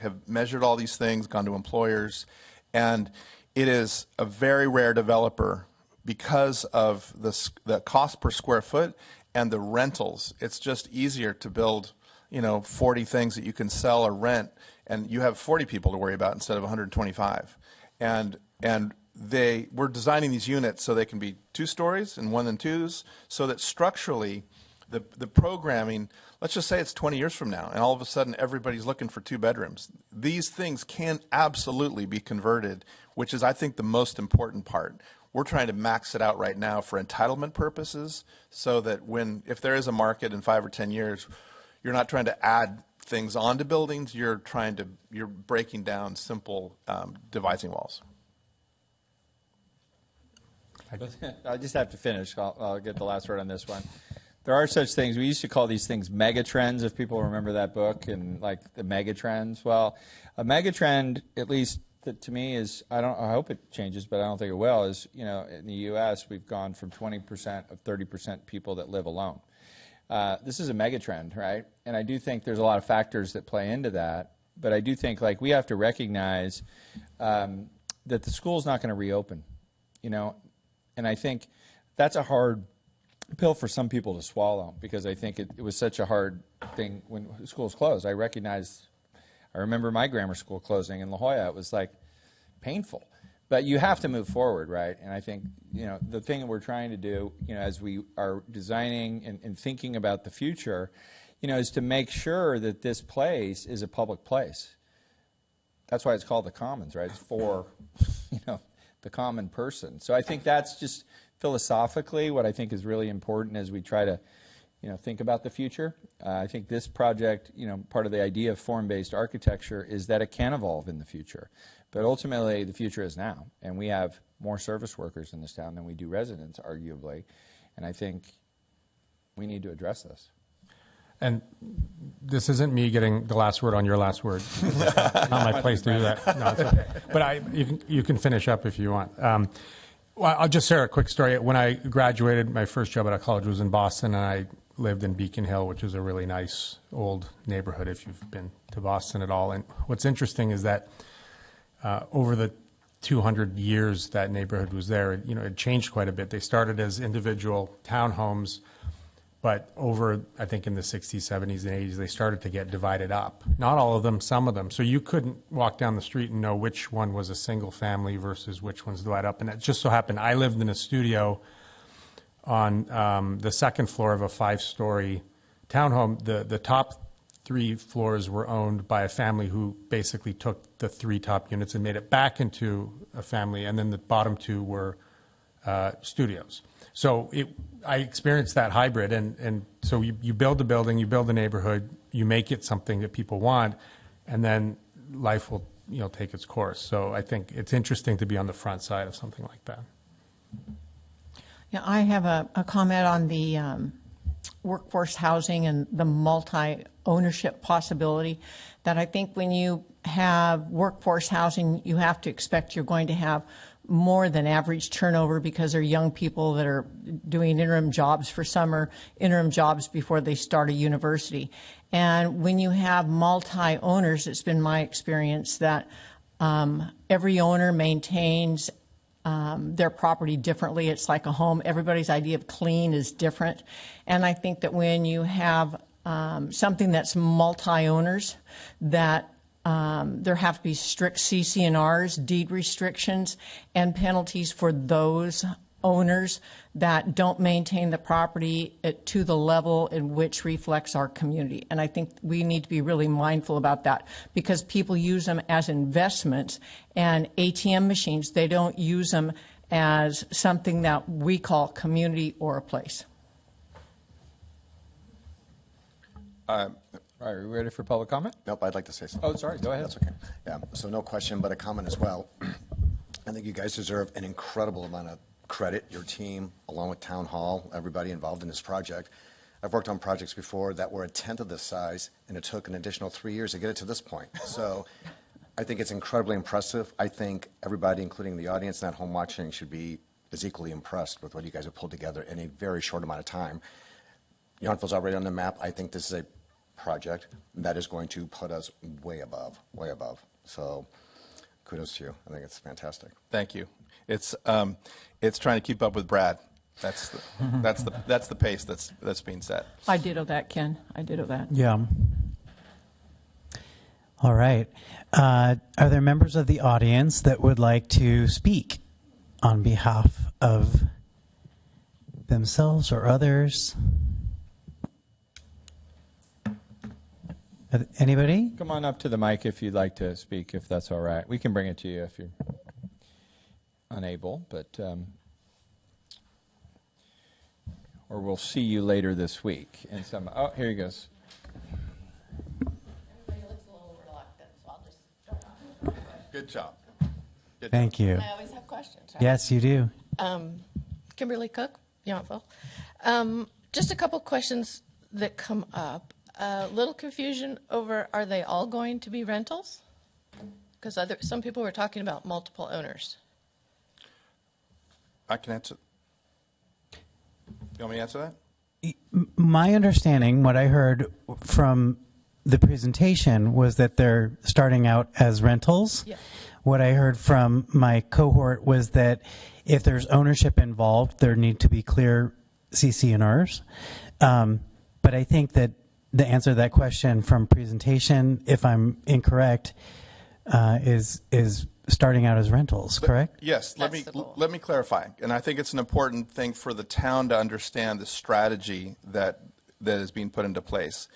have measured all these things, gone to employers, and it is a very rare developer because of the cost per square foot and the rentals. It's just easier to build 40 things that you can sell or rent, and you have 40 people to worry about instead of 125. And we're designing these units so they can be 2 stories and 1 and 2s, so that structurally the programming, let's just say it's 20 years from now, and all of a sudden everybody's looking for 2 bedrooms. These things can absolutely be converted, which is, I think, the most important part. We're trying to max it out right now for entitlement purposes, so that if there is a market in 5 or 10 years, you're not trying to add things onto buildings. You're breaking down simple devising walls. I just have to finish. I'll get the last word on this one. There are such things. We used to call these things mega trends, if people remember that book, and the mega trends. Well, a mega trend, at least to me, is I hope it changes, but I don't think it will. Is in the U.S. we've gone from 20% of 30% people that live alone. this is a mega trend, right? And I do think there's a lot of factors that play into that. But I do think like we have to recognize that the school's not going to reopen, and I think that's a hard pill for some people to swallow because I think it was such a hard thing when schools closed. I remember my grammar school closing in La Jolla. It was like painful. But you have to move forward, right? And I think, the thing that we're trying to do, as we are designing and thinking about the future, is to make sure that this place is a public place. That's why it's called the Commons, right? It's for, the common person. So I think that's just philosophically what I think is really important as we try to, think about the future. I think this project, part of the idea of form-based architecture is that it can evolve in the future. But ultimately, the future is now. And we have more service workers in this town than we do residents, arguably. And I think we need to address this. And this isn't me getting the last word on your last word. It's not my place to do that. No, it's okay. But you can finish up if you want. Well, I'll just share a quick story. When I graduated, my first job at a college was in Boston, and I lived in Beacon Hill, which is a really nice old neighborhood if you've been to Boston at all. And what's interesting is that over the 200 years that neighborhood was there, it changed quite a bit. They started as individual townhomes, but over, I think, in the 60s, 70s, and 80s, they started to get divided up. Not all of them, some of them. So you couldn't walk down the street and know which one was a single family versus which one's divided up. And it just so happened I lived in a studio on the second floor of a 5-story townhome. The top 3 floors were owned by a family who basically took the 3 top units and made it back into a family, and then the bottom 2 were studios. So I experienced that hybrid, and so you build a building, you build a neighborhood, you make it something that people want, and then life will take its course. So I think it's interesting to be on the front side of something like that. Yeah, I have a comment on the workforce housing and the multi-ownership possibility, that I think when you have workforce housing, you have to expect you're going to have more than average turnover because they're young people that are doing interim jobs for summer, interim jobs before they start a university. And when you have multi-owners, it's been my experience that every owner maintains their property differently. It's like a home. Everybody's idea of clean is different. And I think that when you have something that's multi-owners, that there have to be strict CC&Rs, deed restrictions, and penalties for those owners that don't maintain the property to the level in which reflects our community. And I think we need to be really mindful about that because people use them as investments and ATM machines. They don't use them as something that we call community or a place. Are we ready for public comment? Nope, I'd like to say something. Oh, sorry, go ahead. That's okay. Yeah, so no question, but a comment as well. I think you guys deserve an incredible amount of credit, your team, along with Town Hall, everybody involved in this project. I've worked on projects before that were a tenth of this size, and it took an additional 3 years to get it to this point. So I think it's incredibly impressive. I think everybody, including the audience and at home watching, should be as equally impressed with what you guys have pulled together in a very short amount of time. Yountville's already on the map. I think this is a project that is going to put us way above, way above. So kudos to you. I think it's fantastic. Thank you. It's trying to keep up with Brad. That's the pace that's being set. I ditto that, Ken. I ditto that. Yeah. All right. Are there members of the audience that would like to speak on behalf of themselves or others? Anybody? Come on up to the mic if you'd like to speak, if that's all right. We can bring it to you if you're unable, but or we'll see you later this week. In some. Oh, here he goes. Everybody looks a little reluctant, so I'll just start off. Good job. Thank you. I always have questions. Right? Yes, you do. Kimberly Cook, Yountville. Just a couple questions that come up. Little confusion over, are they all going to be rentals? Because some people were talking about multiple owners. I can answer. You want me to answer that? My understanding, what I heard from the presentation, was that they're starting out as rentals. Yeah. What I heard from my cohort was that if there's ownership involved, there need to be clear CC&Rs. But I think that the answer to that question from presentation, if I'm incorrect, is starting out as rentals, correct? Yes, let me clarify. And I think it's an important thing for the town to understand the strategy that is being put into place.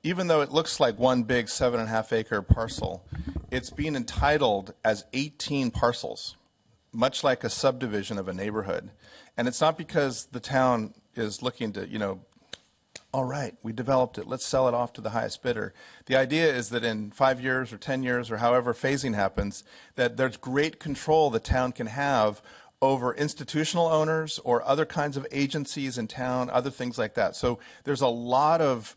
Even though it looks like one big 7.5 acre parcel, it's being entitled as 18 parcels, much like a subdivision of a neighborhood. And it's not because the town is looking to, all right, we developed it, let's sell it off to the highest bidder. The idea is that in 5 years or 10 years or however phasing happens, that there's great control the town can have over institutional owners or other kinds of agencies in town, other things like that. So there's a lot of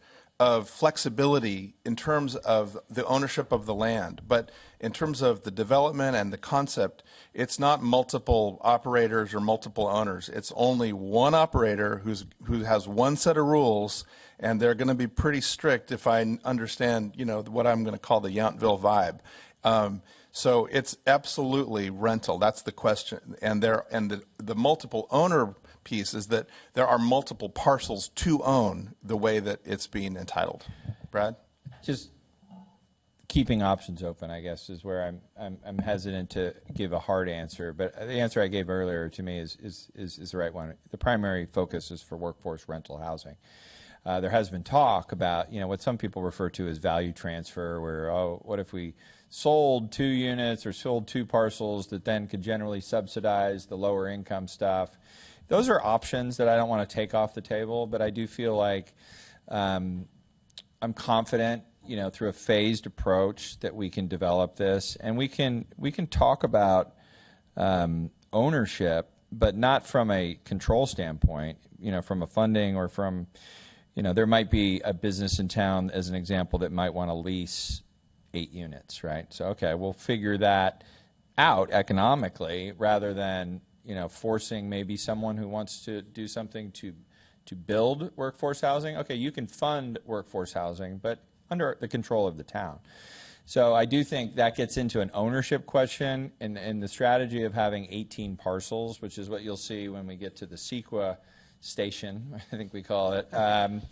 flexibility in terms of the ownership of the land. But in terms of the development and the concept, it's not multiple operators or multiple owners. It's only one operator who has one set of rules, and they're going to be pretty strict if I understand, what I'm going to call the Yountville vibe. So it's absolutely rental. That's the question. And the multiple owner piece is that there are multiple parcels to own the way that it's being entitled. Brad? Just keeping options open, I guess, is where I'm hesitant to give a hard answer. But the answer I gave earlier to me is the right one. The primary focus is for workforce rental housing. There has been talk about, what some people refer to as value transfer, where, what if we sold 2 units or sold 2 parcels that then could generally subsidize the lower income stuff. Those are options that I don't want to take off the table, but I do feel like I'm confident, through a phased approach that we can develop this, and we can talk about ownership, but not from a control standpoint, from a funding or from, there might be a business in town, as an example, that might want to lease 8 units, right? So, okay, we'll figure that out economically rather than forcing maybe someone who wants to do something to build workforce housing. Okay, you can fund workforce housing, but under the control of the town. So I do think that gets into an ownership question, and the strategy of having 18 parcels, which is what you'll see when we get to the CEQA station, I think we call it. When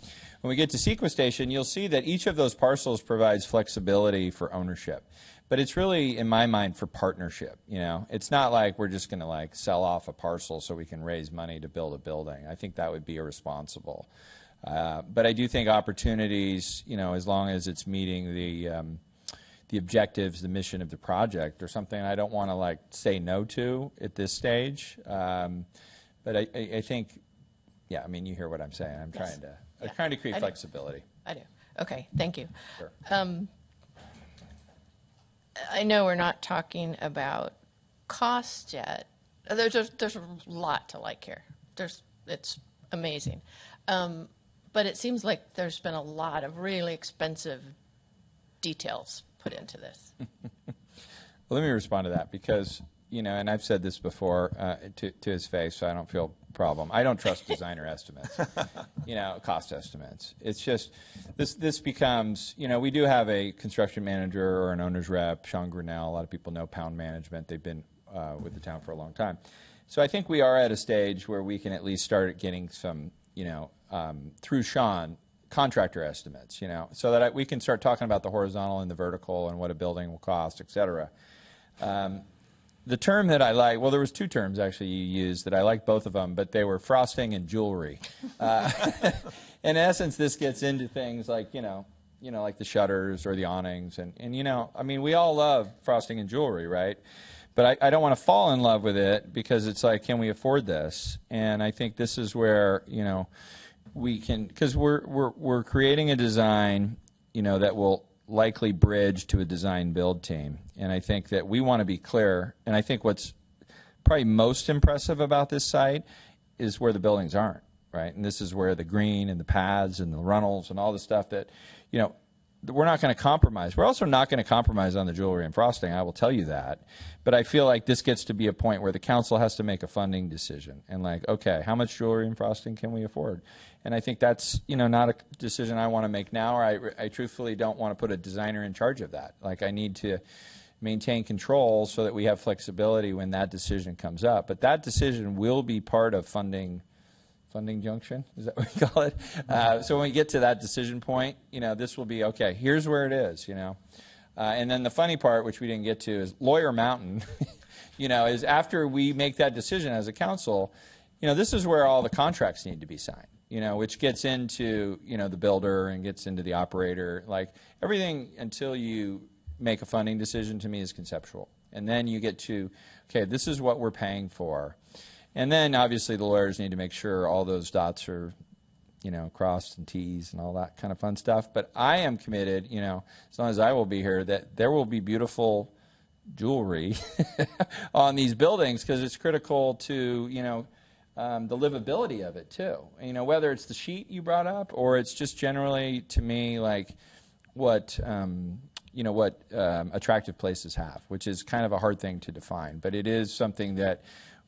we get to CEQA station, you'll see that each of those parcels provides flexibility for ownership. But it's really, in my mind, for partnership. It's not like we're just going to sell off a parcel so we can raise money to build a building. I think that would be irresponsible. But I do think opportunities, as long as it's meeting the objectives, the mission of the project, or something I don't want to say no to at this stage. But I think, you hear what I'm saying. I'm trying to create flexibility. I do. Okay, thank you. Sure. I know we're not talking about cost yet. There's a lot to like here. It's amazing. But it seems like there's been a lot of really expensive details put into this. Well, let me respond to that because, and I've said this before to his face, so I don't feel a problem. I don't trust designer estimates, cost estimates. It's just, this becomes, we do have a construction manager or an owner's rep, Sean Grinnell. A lot of people know Pound Management. They've been with the town for a long time. So I think we are at a stage where we can at least start getting some, through Sean, contractor estimates, so that we can start talking about the horizontal and the vertical and what a building will cost, et cetera. The term that I like, well, there was 2 terms actually you used that I liked both of them, but they were frosting and jewelry. In essence, this gets into things like, like the shutters or the awnings. And we all love frosting and jewelry, right? But I don't want to fall in love with it because it's like, can we afford this? And I think this is where, we can, because we're creating a design, that will likely bridge to a design build team. And I think that we want to be clear. And I think what's probably most impressive about this site is where the buildings aren't, right? And this is where the green and the paths and the runnels and all the stuff that, we're not going to compromise. We're also not going to compromise on the jewelry and frosting, I will tell you that. But I feel like this gets to be a point where the council has to make a funding decision and like, okay, how much jewelry and frosting can we afford? And I think that's, not a decision I want to make now, or I truthfully don't want to put a designer in charge of that. Like, I need to maintain control so that we have flexibility when that decision comes up. But that decision will be part of funding junction, is that what we call it? So when we get to that decision point, this will be, okay, here's where it is, And then the funny part, which we didn't get to, is Lawyer Mountain, is after we make that decision as a council, this is where all the contracts need to be signed, which gets into, the builder and gets into the operator. Like, everything until you make a funding decision to me is conceptual. And then you get to, okay, this is what we're paying for. And then, obviously, the lawyers need to make sure all those dots are, crossed and T's and all that kind of fun stuff. But I am committed, as long as I will be here, that there will be beautiful jewelry on these buildings because it's critical to, the livability of it, too. Whether it's the sheet you brought up or it's just generally, to me, like what attractive places have, which is kind of a hard thing to define. But it is something that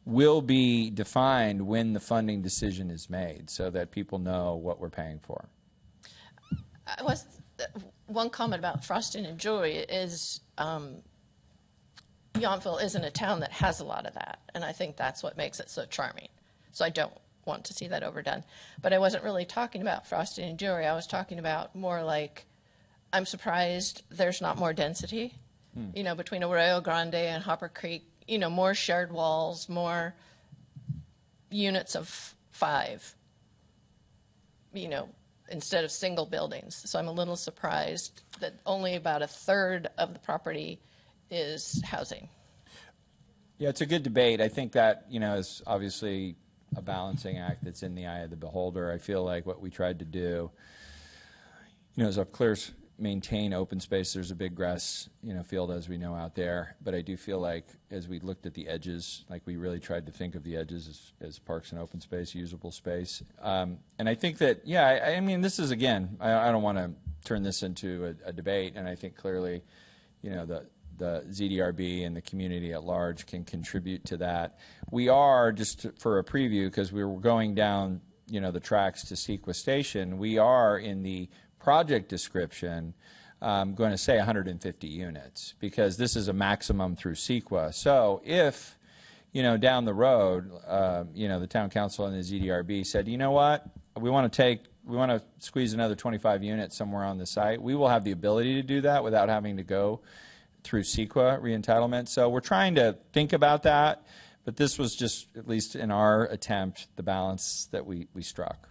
will be defined when the funding decision is made so that people know what we're paying for. One comment about frosting and jewelry is Yountville isn't a town that has a lot of that, and I think that's what makes it so charming. So I don't want to see that overdone. But I wasn't really talking about frosting and jewelry. I was talking about more like, I'm surprised there's not more density, between Arroyo Grande and Hopper Creek. More shared walls, more units of 5, instead of single buildings. So I'm a little surprised that only about a third of the property is housing. Yeah, it's a good debate. I think that, is obviously a balancing act that's in the eye of the beholder. I feel like what we tried to do, is up clear, maintain open space. There's a big grass, field, as we know, out there. But I do feel like as we looked at the edges, like we really tried to think of the edges as parks and open space, usable space. And I think that, I mean, this is, again, I don't want to turn this into a debate. And I think clearly, the ZDRB and the community at large can contribute to that. We are, just for a preview, because we were going down, the tracks to Sequa Station, we are in the project description, I'm going to say 150 units because this is a maximum through Sequa. So if, down the road, the town council and the ZDRB said, you know what, we want to squeeze another 25 units somewhere on the site, we will have the ability to do that without having to go through Sequa reentitlement. So we're trying to think about that, but this was just, at least in our attempt, the balance that we struck.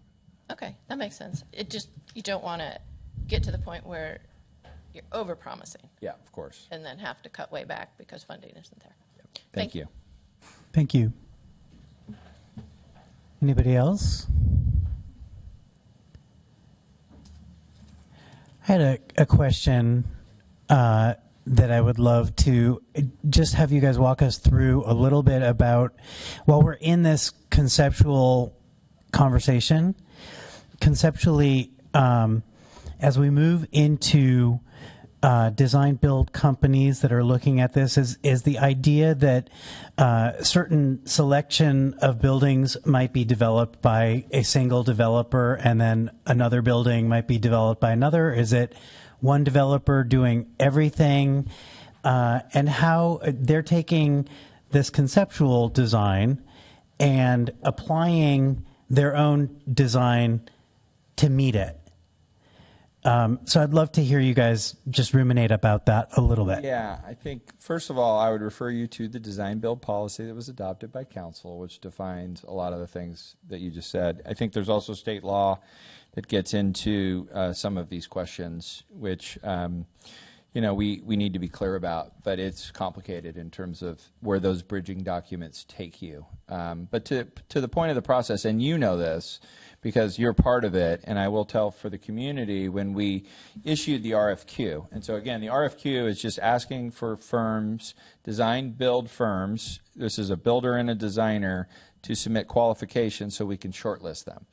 Okay, that makes sense. It just, you don't want to get to the point where you're over-promising. Yeah, of course. And then have to cut way back because funding isn't there. Yep. Thank you. Thank you. Anybody else? I had a question that I would love to just have you guys walk us through a little bit about, while we're in this conceptual conversation, conceptually, as we move into design build companies that are looking at this, is the idea that certain selection of buildings might be developed by a single developer and then another building might be developed by another? Is it one developer doing everything? And how they're taking this conceptual design and applying their own design to meet it. So I'd love to hear you guys just ruminate about that a little bit. Yeah, I think, first of all, I would refer you to the design build policy that was adopted by council, which defines a lot of the things that you just said. I think there's also state law that gets into some of these questions, which we need to be clear about, but it's complicated in terms of where those bridging documents take you. But to the point of the process, and you know this, because you're part of it, and I will tell for the community, when we issued the RFQ. And so again, the RFQ is just asking for firms, design build firms, this is a builder and a designer, to submit qualifications so we can shortlist them.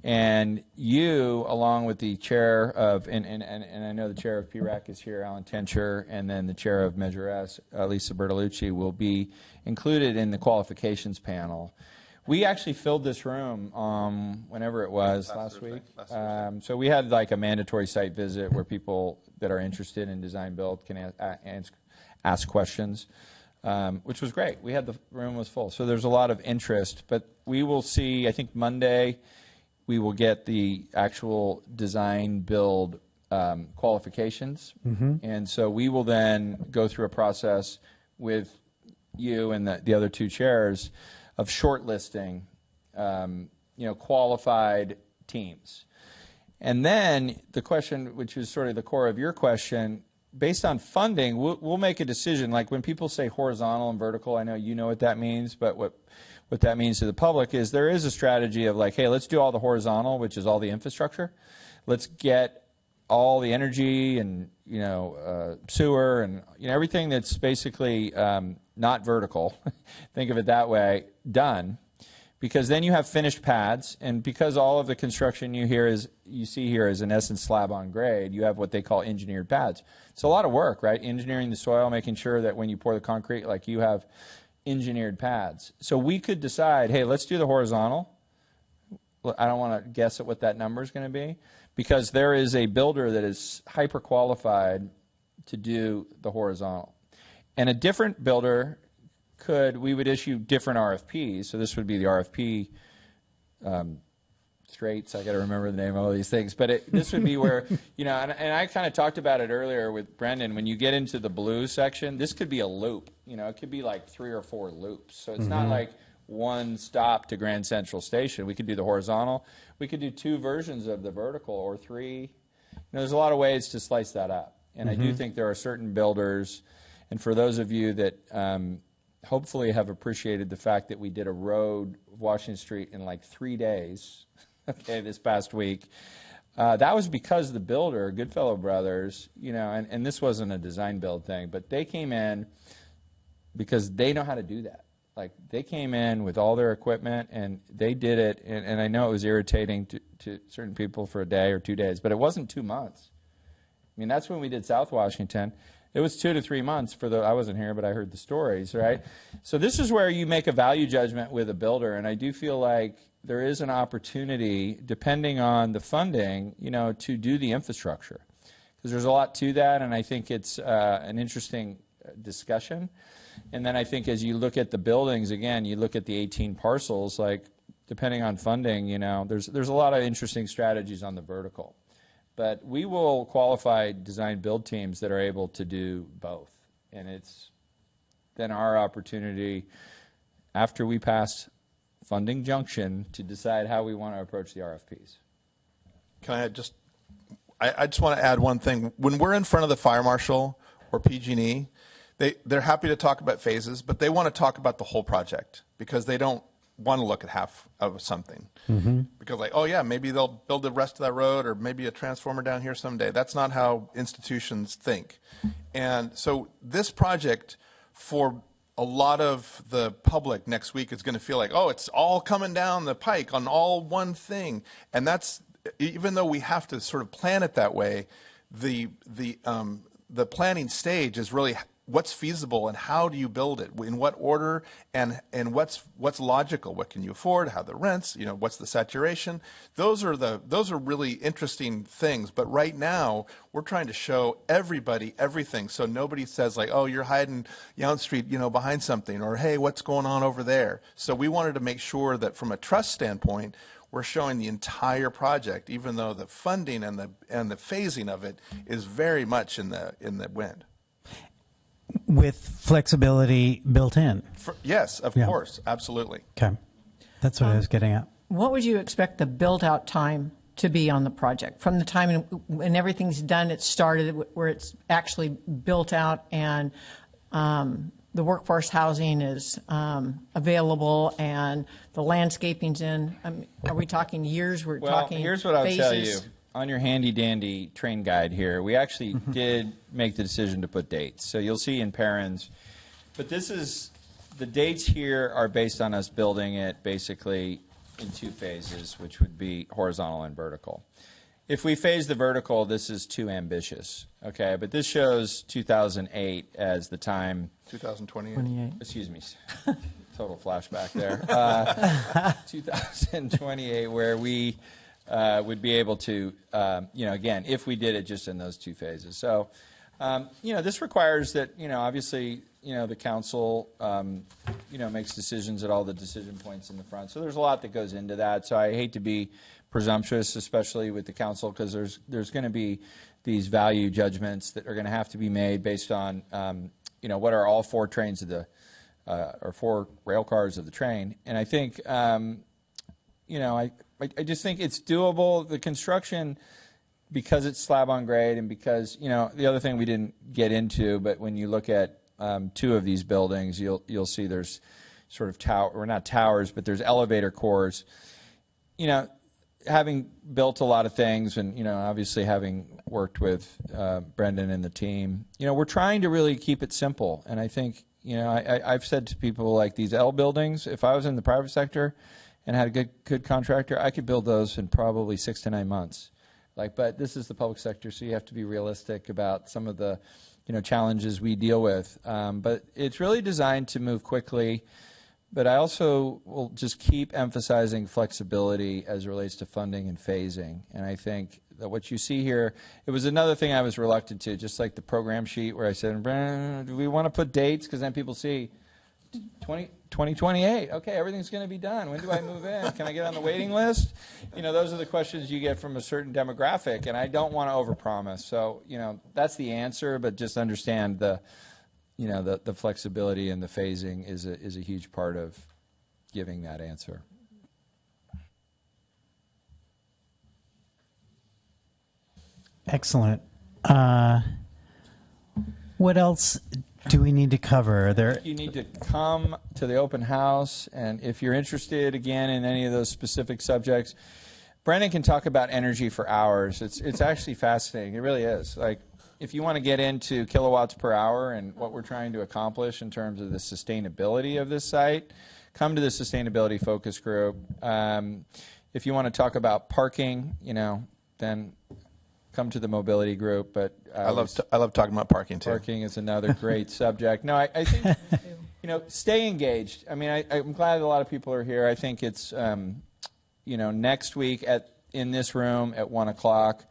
And you, along with the chair of, and I know the chair of PRAC is here, Alan Tencher, and then the chair of Measure S, Lisa Bertolucci, will be included in the qualifications panel. We actually filled this room whenever it was, last week. So we had like a mandatory site visit where people that are interested in design build can ask questions, which was great. We had the room was full. So there's a lot of interest, but we will see, I think Monday, we will get the actual design build qualifications. And so we will then go through a process with you and the other two chairs of shortlisting, qualified teams. And then the question, which is sort of the core of your question, based on funding, we'll make a decision. Like when people say horizontal and vertical, I know you know what that means, but what that means to the public is there is a strategy of like, hey, let's do all the horizontal, which is all the infrastructure. Let's get all the energy and sewer and everything that's basically not vertical, think of it that way, done, because then you have finished pads, and because all of the construction you see here is in essence slab on grade, you have what they call engineered pads. It's a lot of work, right? Engineering the soil, making sure that when you pour the concrete, like you have engineered pads. So we could decide, hey, let's do the horizontal. I don't want to guess at what that number is going to be, because there is a builder that is hyper qualified to do the horizontal. And a different builder we would issue different RFPs. So this would be the RFP straits. I got to remember the name of all these things. But this would be where, and I kind of talked about it earlier with Brendan, when you get into the blue section, this could be a loop. It could be like 3 or 4 loops. So it's not like one stop to Grand Central Station. We could do the horizontal. We could do 2 versions of the vertical, or 3. There's a lot of ways to slice that up. And I do think there are certain builders, and for those of you that hopefully have appreciated the fact that we did a road, Washington Street, in like 3 days, this past week. That was because the builder, Goodfellow Brothers, and this wasn't a design build thing, but they came in because they know how to do that. Like, they came in with all their equipment, and they did it, and I know it was irritating to certain people for a day or 2 days, but it wasn't 2 months. I mean, that's when we did South Washington. It was 2 to 3 months I wasn't here, but I heard the stories, right? So this is where you make a value judgment with a builder, and I do feel like there is an opportunity, depending on the funding, to do the infrastructure. Because there's a lot to that, and I think it's an interesting discussion. And then I think as you look at the buildings, again, you look at the 18 parcels, like, depending on funding, there's a lot of interesting strategies on the vertical. But we will qualify design build teams that are able to do both. And it's then our opportunity, after we pass funding junction, to decide how we want to approach the RFPs. Can I just want to add one thing. When we're in front of the fire marshal or PG&E, they're happy to talk about phases, but they want to talk about the whole project, because they don't want to look at half of something. Because like, oh yeah, maybe they'll build the rest of that road, or maybe a transformer down here someday. That's not how institutions think. And so this project, for a lot of the public next week, is going to feel like, oh, it's all coming down the pike on all one thing. And that's, even though we have to sort of plan it that way, the planning stage is really what's feasible and how do you build it, in what order, and what's logical, what can you afford, how the rents, what's the saturation. Those are really interesting things. But right now we're trying to show everybody everything, so nobody says like, oh, you're hiding Yount Street, behind something, or hey, what's going on over there. So we wanted to make sure that from a trust standpoint, we're showing the entire project, even though the funding and the phasing of it is very much in the wind. With flexibility built in. Yes, of course, absolutely. Okay, that's what I was getting at. What would you expect the build-out time to be on the project? From the time when everything's done, it's started, where it's actually built out, and the workforce housing is available, and the landscaping's in? Are we talking years? We're talking here's what I'll phases? tell you. On your handy-dandy train guide here, we actually did make the decision to put dates. So you'll see in parens. But the dates here are based on us building it basically in 2 phases, which would be horizontal and vertical. If we phase the vertical, this is too ambitious, okay? But this shows 2008 as the time. 28. Excuse me. Total flashback there. 2028, where we would be able to, again, if we did it just in those 2 phases. So, this requires that, obviously, the council, makes decisions at all the decision points in the front. So there's a lot that goes into that. So I hate to be presumptuous, especially with the council, because there's going to be these value judgments that are going to have to be made based on, what are all 4 trains of the, or 4 rail cars of the train. And I think, I just think it's doable. The construction, because it's slab on grade, and because, the other thing we didn't get into, but when you look at 2 of these buildings, you'll see there's sort of or not towers, but there's elevator cores. Having built a lot of things, and obviously having worked with Brendan and the team, we're trying to really keep it simple. And I think, I've said to people, like, these L buildings, if I was in the private sector and had a good contractor, I could build those in probably 6 to 9 months. But this is the public sector, so you have to be realistic about some of the challenges we deal with. But it's really designed to move quickly. But I also will just keep emphasizing flexibility as it relates to funding and phasing. And I think that what you see here, it was another thing I was reluctant to, just like the program sheet where I said, do we want to put dates? Because then people see 2028. Okay, everything's going to be done. When do I move in? Can I get on the waiting list? Those are the questions you get from a certain demographic, and I don't want to overpromise. So, that's the answer, but just understand the flexibility and the phasing is a huge part of giving that answer. Excellent. What else do we need to cover? You need to come to the open house, and if you're interested, again, in any of those specific subjects, Brendan can talk about energy for hours. It's actually fascinating. It really is. Like, if you want to get into kilowatts per hour and what we're trying to accomplish in terms of the sustainability of this site, come to the sustainability focus group. If you want to talk about parking, then come to the mobility group. But I love talking about parking too. Parking is another great subject. No, I think stay engaged. I mean, I'm glad a lot of people are here. I think it's next week in this room at 1:00.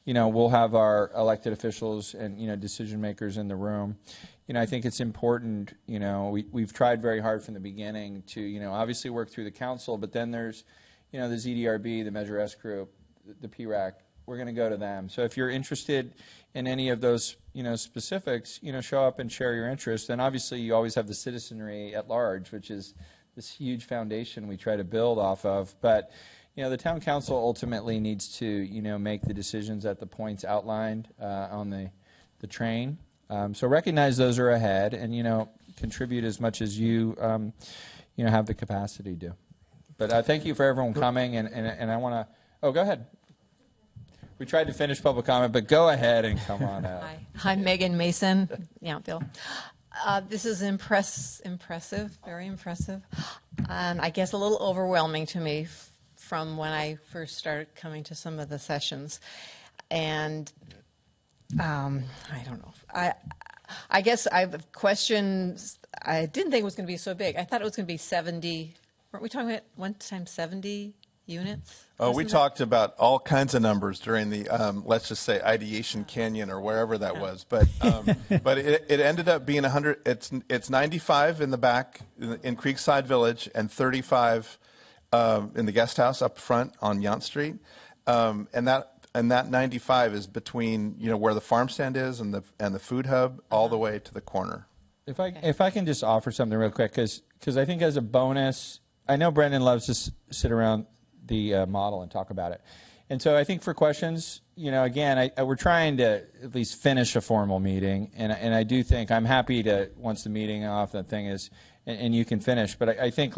We'll have our elected officials and, decision makers in the room. I think it's important, we've tried very hard from the beginning to, obviously work through the council, but then there's, the ZDRB, the Measure S group, the PRAC. We're going to go to them. So if you're interested in any of those, specifics, show up and share your interest. And obviously you always have the citizenry at large, which is this huge foundation we try to build off of. But the town council ultimately needs to, make the decisions at the points outlined on the train. So recognize those are ahead, and contribute as much as you, have the capacity to. But thank you for everyone coming, and I want to. Oh, go ahead. We tried to finish public comment, but go ahead and come on out. Hi, I'm Megan Mason, Yountville. This is impressive, very impressive, and I guess a little overwhelming to me from when I first started coming to some of the sessions. And I don't know. I guess I have questions. I didn't think it was going to be so big. I thought it was going to be 70. Weren't we talking about one time 70 units? Oh, we talked about all kinds of numbers during the, let's just say, Ideation Canyon or wherever that was. But but it ended up being 100. It's 95 in the back in Creekside Village and 35 in the guest house up front on Yount Street. And that 95 is between where the farm stand is and the food hub all the way to the corner. If I can just offer something real quick, because I think as a bonus, I know Brendan loves to sit around the model and talk about it. And so I think for questions, again, we're trying to at least finish a formal meeting. And I do think I'm happy to, once the meeting off, the thing is, and you can finish. But I think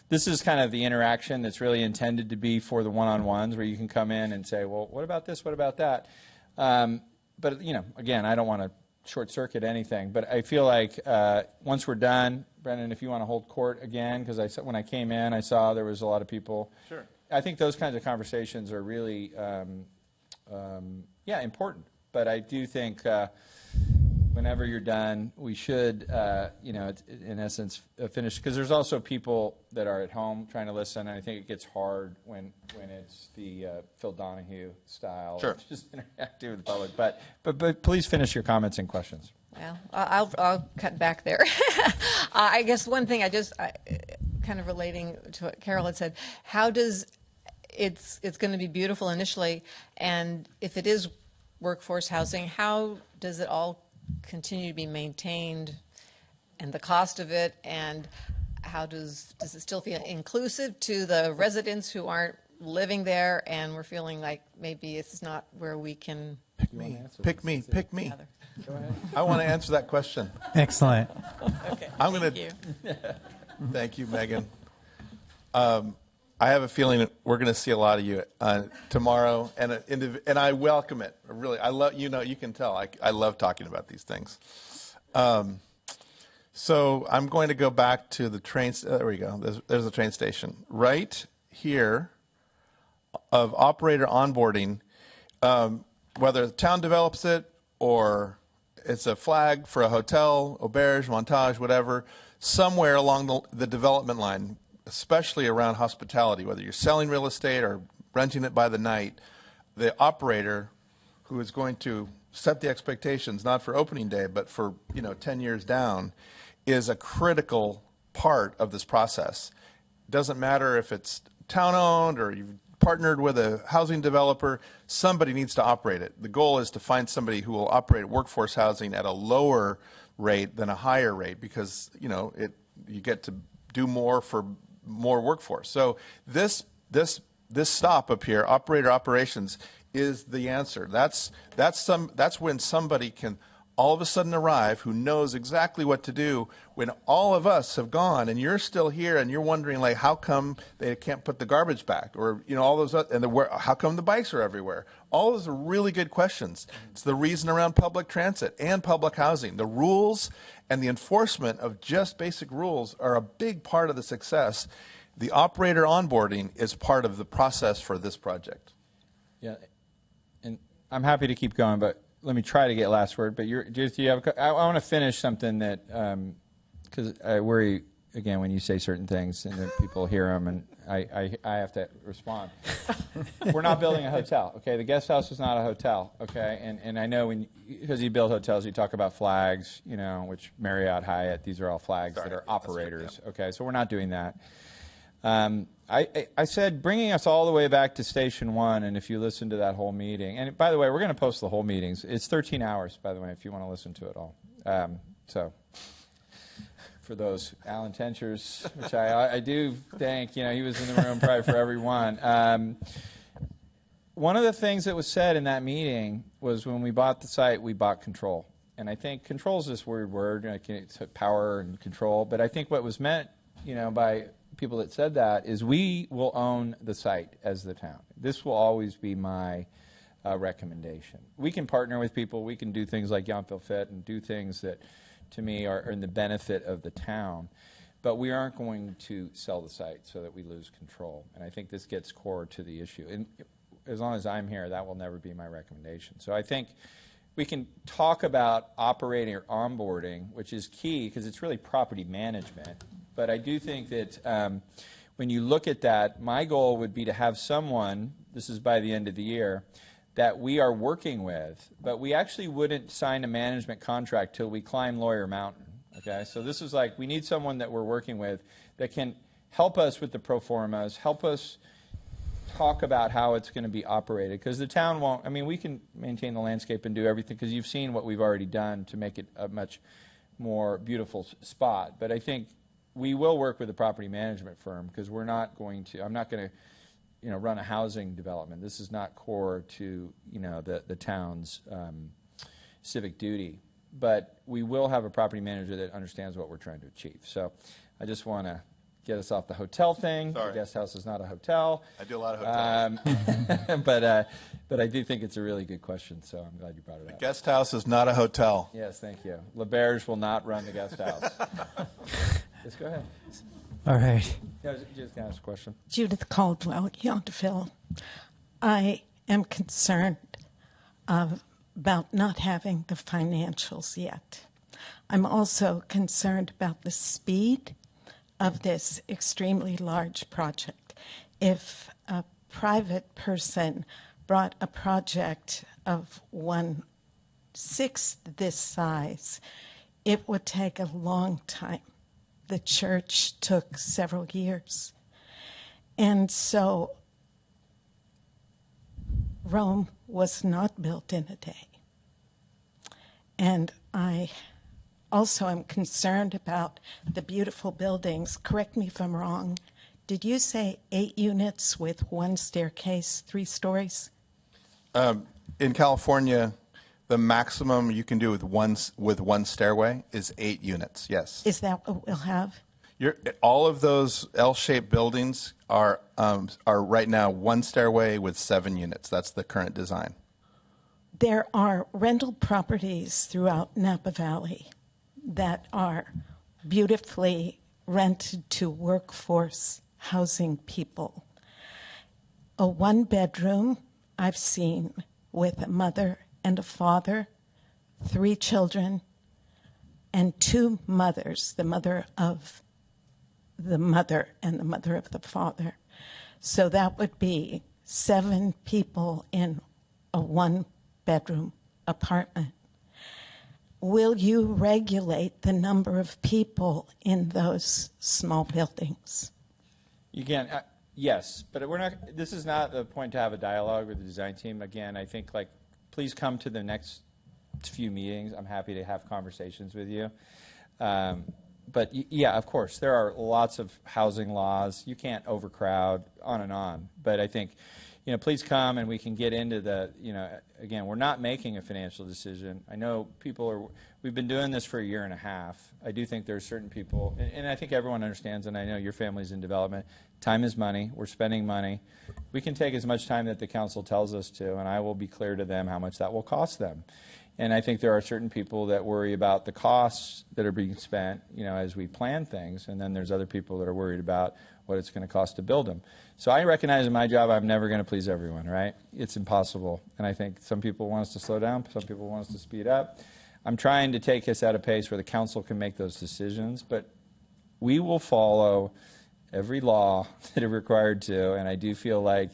this is kind of the interaction that's really intended to be for the one-on-ones where you can come in and say, well, what about this? What about that? But, again, I don't want to short circuit anything. But I feel like once we're done, Brendan, if you want to hold court again, because when I came in, I saw there was a lot of people. Sure. I think those kinds of conversations are really, important. But I do think whenever you're done, we should, in essence, finish. Because there's also people that are at home trying to listen, and I think it gets hard when it's the Phil Donahue style. Sure. It's just interacting with the public. But please finish your comments and questions. Well, I'll cut back there. I guess one thing I kind of relating to what Carol had said, how does it's going to be beautiful initially, and if it is workforce housing, how does it all continue to be maintained, and the cost of it, and how does it still feel inclusive to the residents who aren't living there, and we're feeling like maybe it's not where we can Pick me. Go ahead. I want to answer that question. Excellent. Okay. Thank you. Thank you, Megan. I have a feeling that we're going to see a lot of you tomorrow, and I welcome it. Really, I love. You can tell. I love talking about these things. So I'm going to go back to the train. There we go. There's the train station right here of operator onboarding. Whether the town develops it or it's a flag for a hotel, auberge, montage, whatever, somewhere along the development line, especially around hospitality, whether you're selling real estate or renting it by the night, the operator who is going to set the expectations, not for opening day, but for 10 years down, is a critical part of this process. It doesn't matter if it's town-owned or you've partnered with a housing developer, somebody needs to operate it. The goal is to find somebody who will operate workforce housing at a lower rate than a higher rate, because you get to do more for more workforce. So this stop up here, operator operations, is the answer. That's when somebody can all of a sudden arrive who knows exactly what to do when all of us have gone and you're still here and you're wondering, like, how come they can't put the garbage back, or all those how come the bikes are everywhere? All those are really good questions. It's the reason around public transit and public housing. The rules and the enforcement of just basic rules are a big part of the success. The operator onboarding is part of the process for this project. Yeah, and I'm happy to keep going, but let me try to get last word. But I want to finish something that, because I worry, again, when you say certain things and then people hear them, and I have to respond. We're not building a hotel, okay? The guest house is not a hotel, okay? And I know because you build hotels, you talk about flags, which Marriott, Hyatt, these are all flags that are operators, okay? So we're not doing that. I said bringing us all the way back to Station 1, and if you listen to that whole meeting, and by the way, we're going to post the whole meetings. It's 13 hours, by the way, if you want to listen to it all. So for those Alan Tenchers, which I do thank, he was in the room probably for everyone. One of the things that was said in that meeting was when we bought the site, we bought control. And I think control is this weird word, like it's power and control, but I think what was meant, by people that said that is we will own the site as the town. This will always be my recommendation. We can partner with people. We can do things like Yountville Fit and do things that, to me, are in the benefit of the town. But we aren't going to sell the site so that we lose control. And I think this gets core to the issue. And as long as I'm here, that will never be my recommendation. So I think we can talk about operating or onboarding, which is key because it's really property management. But I do think that when you look at that, my goal would be to have someone, this is by the end of the year, that we are working with, but we actually wouldn't sign a management contract till we climb Lawyer Mountain. Okay, so this is like we need someone that we're working with that can help us with the pro formas, help us talk about how it's going to be operated, because the town won't. I mean, we can maintain the landscape and do everything because you've seen what we've already done to make it a much more beautiful spot. But I think we will work with a property management firm because we're not going to. I'm not going to, run a housing development. This is not core to the town's civic duty. But we will have a property manager that understands what we're trying to achieve. So I just want to get us off the hotel thing. Sorry. The guest house is not a hotel. I do a lot of hotels. But I do think it's a really good question, so I'm glad you brought it up. Guest house is not a hotel. Yes, thank you. LeBerge will not run the guest house. Just go ahead. All right. Yeah, just gonna ask a question. Judith Caldwell, Yountville. I am concerned about not having the financials yet. I'm also concerned about the speed of this extremely large project. If a private person brought a project of 1/6 this size, it would take a long time. The church took several years. And so Rome was not built in a day. And I also am concerned about the beautiful buildings. Correct me if I'm wrong. Did you say 8 units with 1 staircase, 3 stories? In California, the maximum you can do with one stairway is 8 units. Yes. Is that what we'll have? All of those L-shaped buildings are right now 1 stairway with 7 units. That's the current design. There are rental properties throughout Napa Valley that are beautifully rented to workforce housing people. A 1-bedroom I've seen with a mother and a father, 3 children, and 2 mothers, the mother of the mother and the mother of the father. So that would be 7 people in a 1-bedroom apartment. Will you regulate the number of people in those small buildings? You can, yes, but we're not. This is not the point to have a dialogue with the design team. Again, I think please come to the next few meetings. I'm happy to have conversations with you. But yeah, of course, there are lots of housing laws. You can't overcrowd, on and on. But I think, please come and we can get into the, again, we're not making a financial decision. I know we've been doing this for 1.5 years. I do think there are certain people, and I think everyone understands, and I know your family's in development. Time is money. We're spending money. We can take as much time that the council tells us to, and I will be clear to them how much that will cost them. And I think there are certain people that worry about the costs that are being spent, as we plan things, and then there's other people that are worried about what it's going to cost to build them. So I recognize in my job I'm never going to please everyone, right? It's impossible. And I think some people want us to slow down, some people want us to speed up. I'm trying to take us at a pace where the council can make those decisions, but we will follow every law that are required to, and I do feel like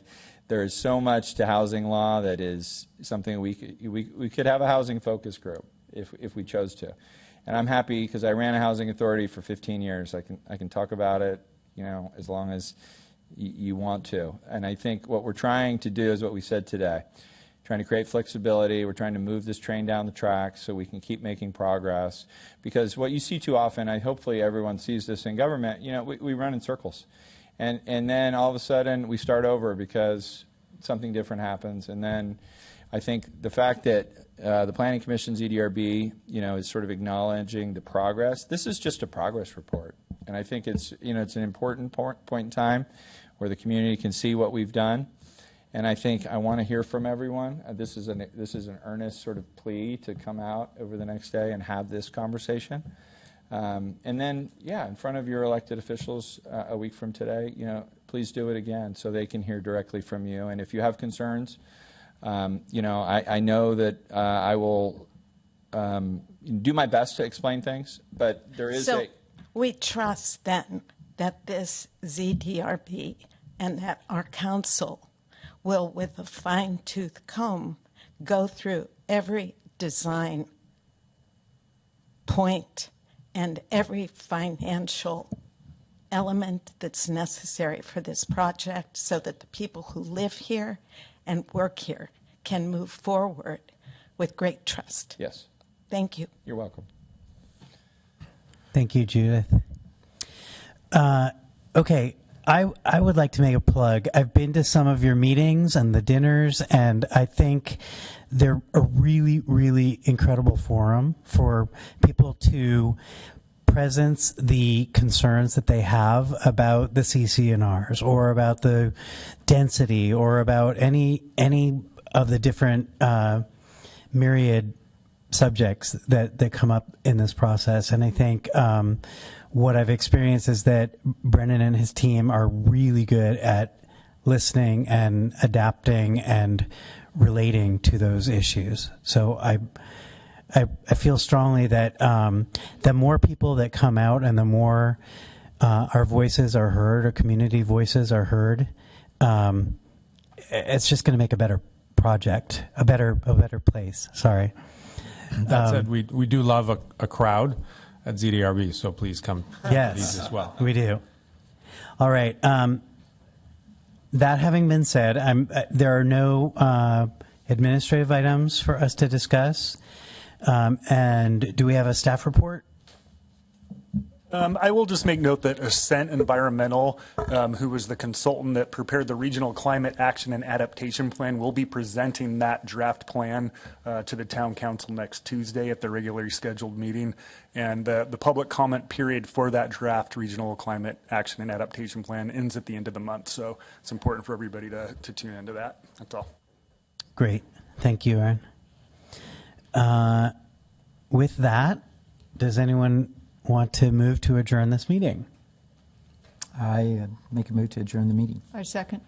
there is so much to housing law that is something we could have a housing focus group if we chose to. And I'm happy because I ran a housing authority for 15 years. I can talk about it, as long as you want to. And I think what we're trying to do is what we said today. Trying to create flexibility. We're trying to move this train down the track so we can keep making progress. Because what you see too often, hopefully everyone sees this in government, we run in circles. And then all of a sudden we start over because something different happens. And then I think the fact that the Planning Commission, ZDRB, is sort of acknowledging the progress. This is just a progress report. And I think it's an important point in time where the community can see what we've done. And I think I want to hear from everyone. This is an earnest sort of plea to come out over the next day and have this conversation. And then, in front of your elected officials a week from today, please do it again so they can hear directly from you. And if you have concerns, I know that I will do my best to explain things, but there is we trust then that this ZDRB and that our council will, with a fine-tooth comb, go through every design point and every financial element that's necessary for this project so that the people who live here and work here can move forward with great trust. Yes. Thank you. You're welcome. Thank you, Judith. Okay, I would like to make a plug. I've been to some of your meetings and the dinners, and I think they're a really, really incredible forum for people to presence the concerns that they have about the CCNRs or about the density or about any of the different myriad subjects that come up in this process. And I think what I've experienced is that Brendan and his team are really good at listening and adapting and relating to those issues. So I feel strongly that the more people that come out and the more our voices are heard, our community voices are heard, it's just going to make a better project, a better place. Sorry. That said, we do love a crowd at ZDRB, so please come to these as well. We do. All right. That having been said, there are no administrative items for us to discuss. And do we have a staff report? I will just make note that Ascent Environmental, who was the consultant that prepared the Regional Climate Action and Adaptation Plan, will be presenting that draft plan to the Town Council next Tuesday at the regularly scheduled meeting. And the public comment period for that draft Regional Climate Action and Adaptation Plan ends at the end of the month. So it's important for everybody to tune into that. That's all. Great. Thank you, Aaron. With that, does anyone want to move to adjourn this meeting? I make a move to adjourn the meeting. I second.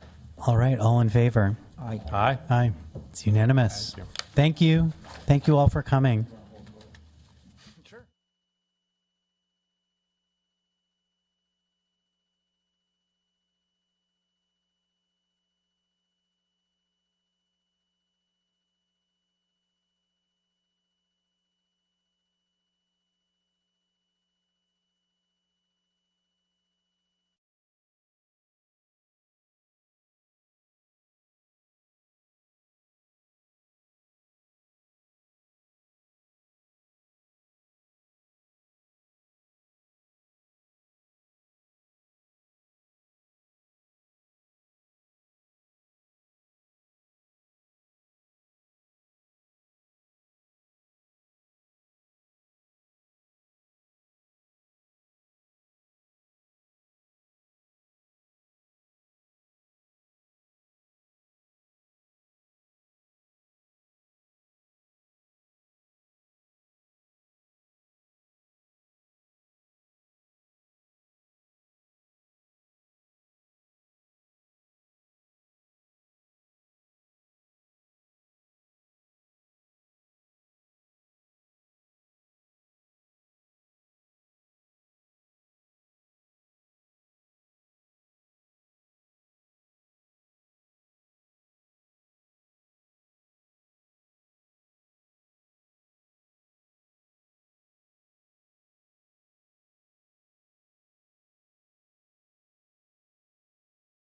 All right, all in favor? Aye. Aye. Aye. It's unanimous. Thank you. Thank you. Thank you all for coming.